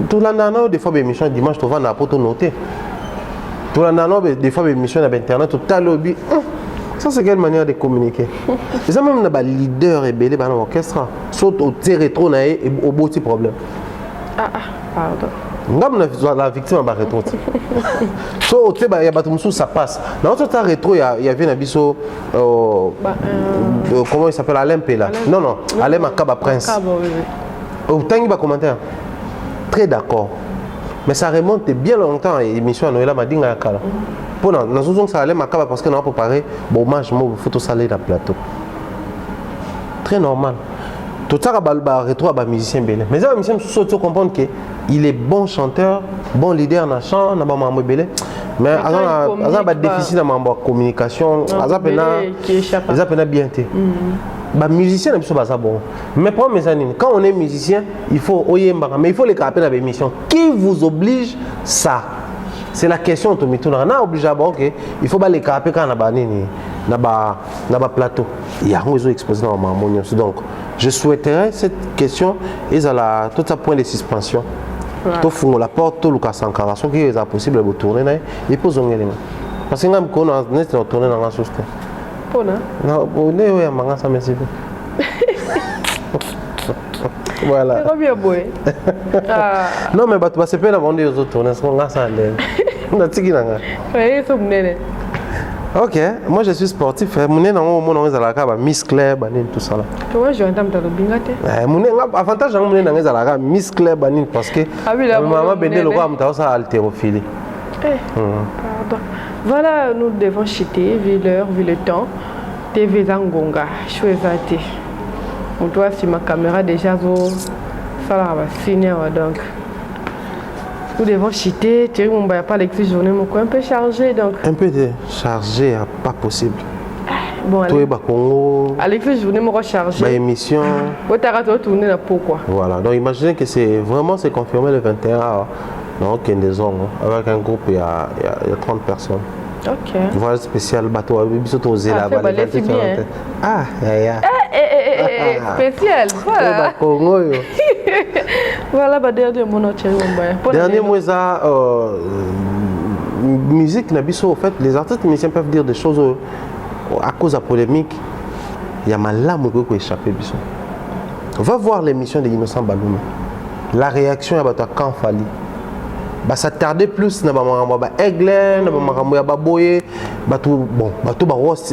Tout l'année des fois émission dimanche tu vas na poto noter. Tout l'année des fois émission na internet tout à lobby. Ça, c'est quelle manière de communiquer. Et ça, même les leaders et belé dans l'orchestre, saute au rétro et au beau petit problème. Pardon. La victime a rétro. So, il y a des ça passe. Dans notre rétro, il y avait un biseau. Comment il s'appelle Alain Pela. Non, Alain Makaba Prince. Au temps, il va commenter. Très d'accord. Mais ça remonte bien longtemps à l'émission à Noël Madinga Yakala. Pour nous, ça allait Makaba parce qu'on a préparé bon match, il faut tout saler dans le plateau. Très normal. Tout ça, rétro à musicien belé. Mais les musiciens surtout comprendre qu'il est bon chanteur, bon leader dans le chant, dans le belé. mais il y a un déficit dans la communication, il y a bien été. Les musiciens, c'est bon. Mais pour mes amis, quand on est musicien, il faut mais il faut les caper dans l'émission. Qui vous oblige ça? C'est la question que tu as obligé à il faut les caper quand on a plateau. Il y a un exposé dans ma donc je souhaiterais cette question et à tout ça point de suspension. Tout fond la porte, tout le cas sans caractère qui est possible de tourner et poser les mains. Parce que nous on a tourné dans la société. Non, on est oui, à ça merci. Voilà. Non mais tu vas se faire avant de les autres, on est sur la salle. On a tigé là. Oui, c'est bon. Ok, moi je suis sportif. Mon est dans mon dans la cave, Miss Claire, banin tout ça là. Toi je entends ta bingate. Mon avantage mon est dans la Miss Claire, banin parce que maman bende le roi m'ta ça haltérophilie. Pardon. Voilà, nous devons chuter, vu l'heure, vu le temps. TV Zangonga, chouette. On doit sur ma caméra déjà, ça va finir donc. Nous devons chuter, tu vois, on va pas l'électrique journée, mon coin un peu chargé donc. Un peu de chargé, pas possible. Bon, allez. Congo. L'électrique journée, mon chargé. Ma émission. Vous t'arrêtez de tourner là pourquoi? Voilà, donc imaginez que c'est confirmé le 21 dans aucun des hommes, avec un groupe il y a 30 personnes. Ok. Voilà spécial bateau, surtout aux îles là-bas. Ah, spécial, voilà. Voilà, dernier mot dernier mot ça, musique Nabiso, en fait, les artistes musiciens peuvent dire des choses à cause de la polémique. Il y a ma lame qui a échappé. On va voir l'émission de Innocent Baloum. La réaction à quand Fali. Ça tardait plus na ba aigle na ba baboye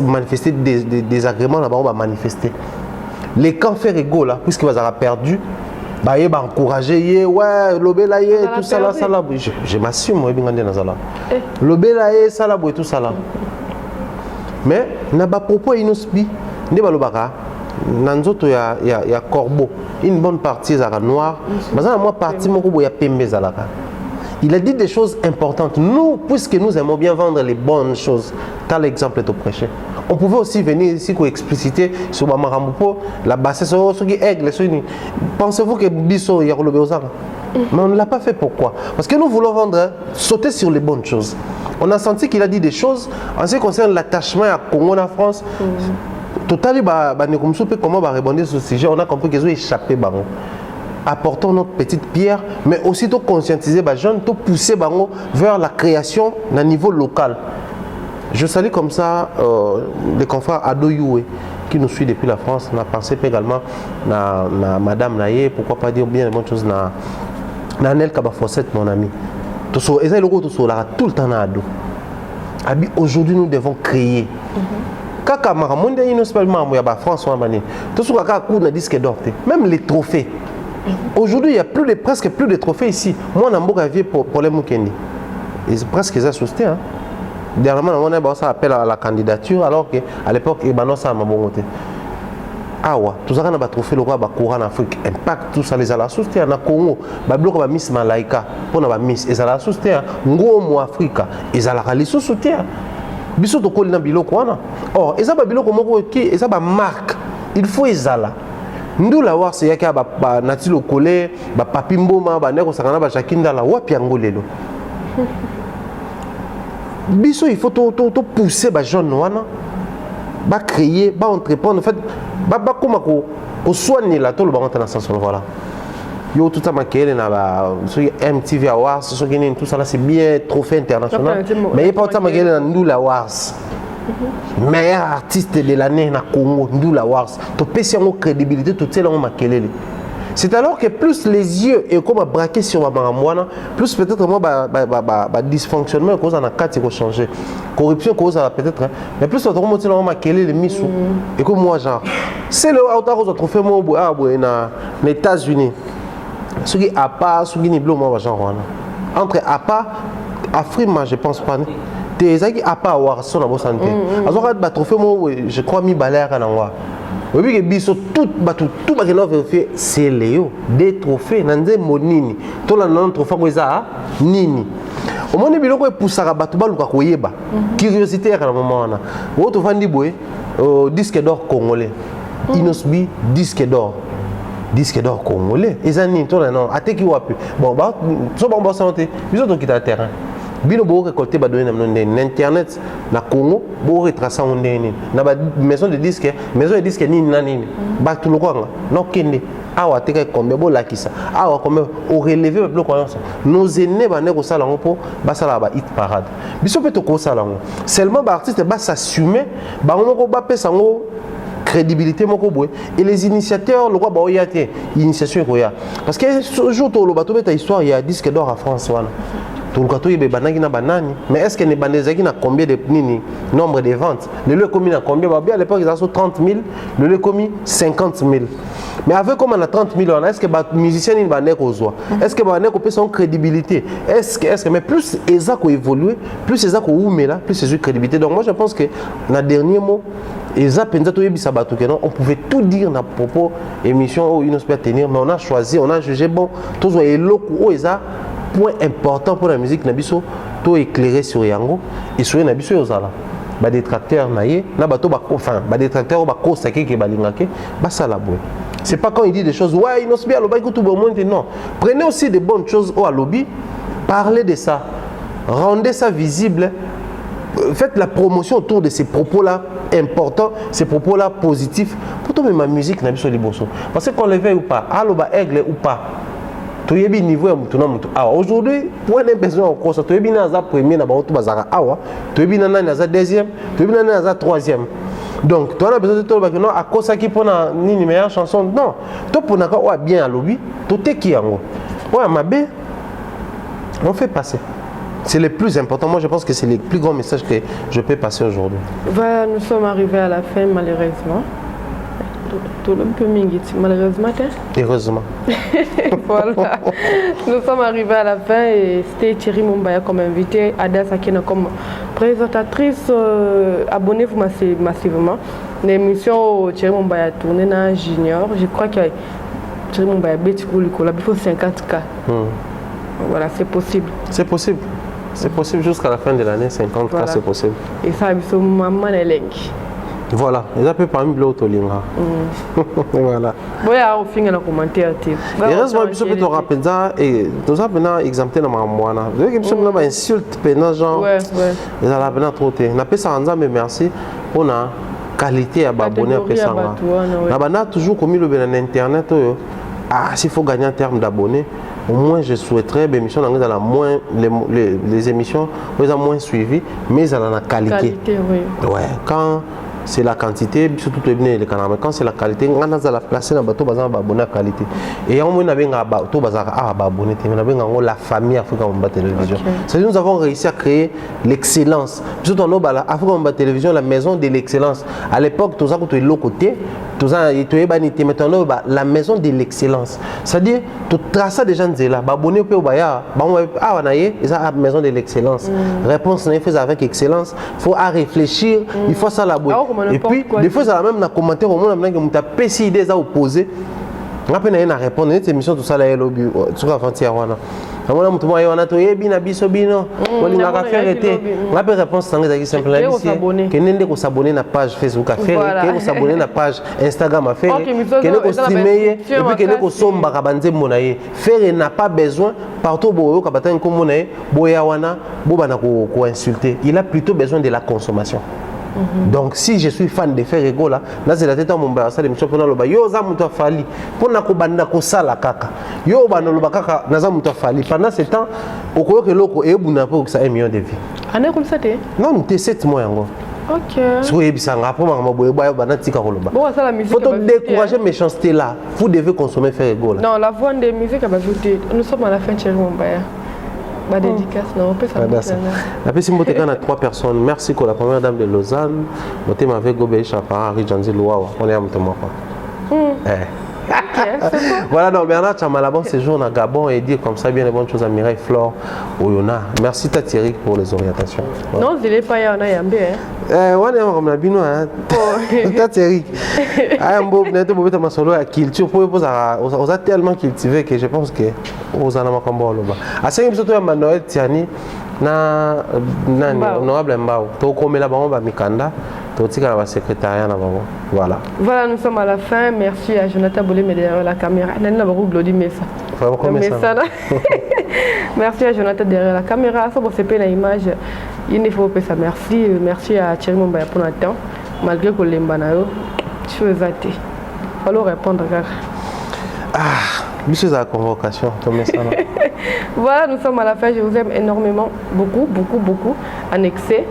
manifester des désagréments là ba manifester les camps fait rigolo là puisque va a perdu ba encourager ouais lobela tout ça là je m'assume moi bingande na zala lobela ça là tout ça là mais na ba propos inosbi nde ba lobaka na nzoto ya corbeau une bonne partie za noir mais moi partie moko boya pembe zalaka. Il a dit des choses importantes. Nous, puisque nous aimons bien vendre les bonnes choses, tel exemple est au prêcher. On pouvait aussi venir ici pour expliciter sur Maramoupo, la bassesse, ce qui est aigle. Pensez-vous que Bisso y a relevé aux armes? Mais on ne l'a pas fait. Pourquoi? Parce que nous voulons vendre, sauter sur les bonnes choses. On a senti qu'il a dit des choses en ce qui concerne l'attachement à Congo, en France. Totalement, comment va répondre sur ce sujet? On a compris qu'ils ont échappé. Apportons notre petite pierre, mais aussi de conscientiser les jeunes, de pousser vers la création d'un niveau local. Je salue comme ça les confrères Ado Youé qui nous suit depuis la France. On a pensé également à Madame Naye, pourquoi pas dire bien les bonnes choses, à Nel Kabafossette, mon ami. Tout le temps à Ado. Aujourd'hui, nous devons créer. Kaka Maramonde, il y a François Mané. Tout ce qu'on a disque d'or, même les trophées. Aujourd'hui, il y a presque plus de trophées ici. Moi, on a vu pour les Mukendi. Presque ça soutenu. Dernièrement, on a ça appel à la candidature, alors qu'à l'époque, il y a ça à ma bonté. Ah ouais, tout ça, on a trophée le roi courant en Afrique. Impact, tout ça, les ala soutenu. En Congo, il y a Miss Malaika, pour la Miss, ils ala soutenu. Ngo Afrique, ils ala rali soutenu. Biso to kolina biloko wana. Or, ils ont biloko moko qui, ils ont marque. Il faut ils ala. Nous la voir c'est yaka ba natilo kolé ba papimboma ba neko sakana ba chakinda la wapi angolelo. Biso il faut to pousser ba jeune wana ba créer ba entreprendre en fait ba comment ko soigner la tolo ba rentrer dans ce sens voilà. Yo tout ça maquillé na ba sur MTV Awards sur gagner tout ça là c'est bien trophée international mais il pas tout ça maquillé na nous la Awards. Meilleur artiste de l'année na Congo, Ndoula Wars. Tu peux faire une crédibilité, tout ça là on maquillé. C'est alors que plus les yeux et comme braquer sur ma maramouana, plus peut-être moi dysfonctionnement cause en a quatre qui changer, corruption cause à peut-être, mais plus on remonte là on maquillé les misous et comme moi genre, c'est le autre rose trophée moi na États-Unis. Ce qui a pas, ce qui n'est plus moi genre entre APA, Afrique je pense pas. Des amis à pas avoir son abo santé. Alors quand trophée moi je crois mi balai à nanwa. Oui que biso tout que l'on vérifier c'est Léo des trophées nande monini. Tout la non trophée moi ça nini. au moins biloko e poussaka bato baluka koyeba curiosité à moment wana o to vandi boy disque d'or congolais Inosbi disque d'or congolais ezani to non ateki wapi bon ba so ba santé biso to kita terrain bino bo récolter ba donner na internet na Congo bo retracer on ndeni na ba maison de disque ni nani ba tout le quoi non kende awa teka combien bo lakisa awa combien au relever le croyance nos aînés ba ne ko sala ngo ba sala ba hit parade biso pe to ko sala ngo seulement ba artiste ba s'assumer ba ngo ba pesa ngo crédibilité moko boy et les initiateurs le roi ba oyate initiation ko ya parce que ce jour to lo bato beta histoire il y a disque d'or à France wana tout le gâteau est banani na banani mais est-ce que les bandezaki na combien de nini nombre de ventes le lieu commis na combien bah bien à l'époque ils ont 30 000 le lieu commis 50 000 mais avec comme on a 30 000 est-ce que les musiciens ils vont kozwa est-ce que va nek son crédibilité est-ce que mais plus eza ko évoluer plus eza ko oumela plus eza crédibilité donc moi je pense que na dernier mot eza penza to yebisa bato que non on pouvait tout dire na propos émission où Inosbi tenir mais on a choisi on a jugé bon tous zo eloko o eza point important pour la musique nabiso to éclairer sur yango et sur nabiso yozala ba détracteur naie na bato ba enfin ba détracteur ba kosa ke balingake ba sala boy c'est pas quand il dit des choses ouais Inosbi aloba ikutu bo monde non prenez aussi des bonnes choses au alobi parlez de ça rendez ça visible faites la promotion autour de ces propos là importants ces propos là positifs pour toi même ma musique nabiso liboso parce que qu'on le veut ou pas aloba aigle ou pas tu es bien niveau à mutu na mutu awa aujourd'hui pour les besoins au cours tu es bien à premier na baotu bazara awa tu es bien na deuxième tu es bien na troisième donc tu as besoin de toi non à cause qui pour na ni meilleure chanson non toi pour na quoi bien à lobby tout est qui yango ouais ma bé on fait passer c'est le plus important moi je pense que c'est le plus grand message que je peux passer aujourd'hui. Voilà, nous sommes arrivés à la fin malheureusement. Tout le peu mingiti malheureusement. Heureusement. Voilà. Nous sommes arrivés à la fin et c'était Thierry Mumbaya comme invité, Ada Sakina comme présentatrice. Abonnez-vous massivement. L'émission Thierry Mumbaya tournée dans Junior. Je crois que Thierry Mumbaya bête pour le il faut 50K. Voilà, c'est possible. C'est possible. C'est possible jusqu'à la fin de l'année, 50K, voilà. C'est possible. Et ça, c'est maman et voilà, ils appellent parmi l'autre linga. Voilà. Voilà, au fin de la commentaire. Heureusement, je peux te rappeler ça et tout ça maintenant exempté dans ma moine. Vous voyez que je me insulte pendant genre. Ouais. Ils ont la trop té. Na pesa anza mais merci pour la qualité à abonner à pesa. Na bana toujours comme le ben internet ah s'il faut gagner en termes d'abonnés. Au moins, je souhaiterais que l'émission les émissions soient moins suivies, mais elles ont la qualité. Oui. Ouais, quand c'est la quantité, surtout les canaux, quand c'est la qualité, on a la place dans bateau bazar abonné à qualité. Et on a bien bateau bazar abonné, on a bien la famille africaine en télévision. C'est nous avons réussi à créer l'excellence. Surtout en Afrique en télévision, la maison de l'excellence. À l'époque, tout ça quand tu es l'autre côté, tout ça tu es banité maintenant la maison de l'excellence. C'est-à-dire tu traces des gens là, abonné au baya, on a la maison de l'excellence. Réponse n'est faite avec excellence. Il faut à réfléchir, il faut ça la boîte. Et puis, des fois, ça a même dans commentaire au monde, on a PC idées à opposer. On a peine à répondre. Cette émission, tout ça, là, lobby, tout ça, avant-hier, on a. On a tout on a tout bien bisobino. On a faire été. On a réponse sans les simple là ici. Qu'est-ce que s'abonner na page Facebook à faire, qu'est-ce que s'abonner na page Instagram à faire, qu'est-ce que streamer et puis qu'est-ce que somba kabanze monaye. Faire n'a pas besoin partout boyo kabata comme monaye boya wana bobana ko insulter. Il a plutôt besoin de la consommation. Donc si je suis fan de faire ego là c'est la tête à mon bar ça l'émission pour nous yo za muto fali pour na ko banda ko sala kaka yo bana lo bakaka na za muto fali pendant ce temps okoyo ke loko e buna pour que ça 1 million de vies année comme ça té non t'es 7 mois yango OK so yebisanga pour mama boye boye bana tika ko loba bon ça la musique faut décourager méchanceté là vous devez consommer faire ego là non la voix de musique va ajouter nous sommes à la fin de Thierry Mumbaya. Ma dédicace, non, on peut faire ça. Après, si je à 3 personnes, merci pour la première dame de Lausanne, je suis avec Gobé Chapa, Henri Janzi Louawa. On est à Moutouma. Voilà, donc Bernard Chamalabon séjourne à Gabon et dire comme ça bien les bonnes choses à Mireille Flore Oyona. Merci Thierry pour les orientations. Voilà. Non, je ne l'ai pas eu en Ayambé. Ouais, on a bien Thierry. Ayambo, vous êtes solo à culture pour vous a tellement cultivé que je pense que vous en avez un bon là. À 5 minutes, Noël Tiani. na honorable Mbao tokomela bango ba mikanda totika na secrétariat na bango voilà. Voilà, nous sommes à la fin. Merci à Jonathan Bolé mais derrière la caméra. Nana Barou Glody Messa. Merci à Jonathan derrière la caméra. Ça, c'est pas l'image. Il ne faut pas ça. Merci. Merci à Thierry Mombaya pour notre temps. Malgré que les mbanayo, tu es athée. Il faut répondre. Monsieur la convocation, voilà, nous sommes à la fin. Je vous aime énormément. Beaucoup, beaucoup, beaucoup. En excès.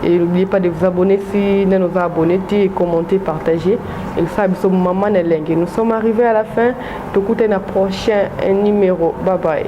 Et n'oubliez pas de vous abonner si vous nous abonnez, et commenter, partager. Et ça, nous sommes arrivés à la fin. Nous écoutons le prochain numéro. Bye bye.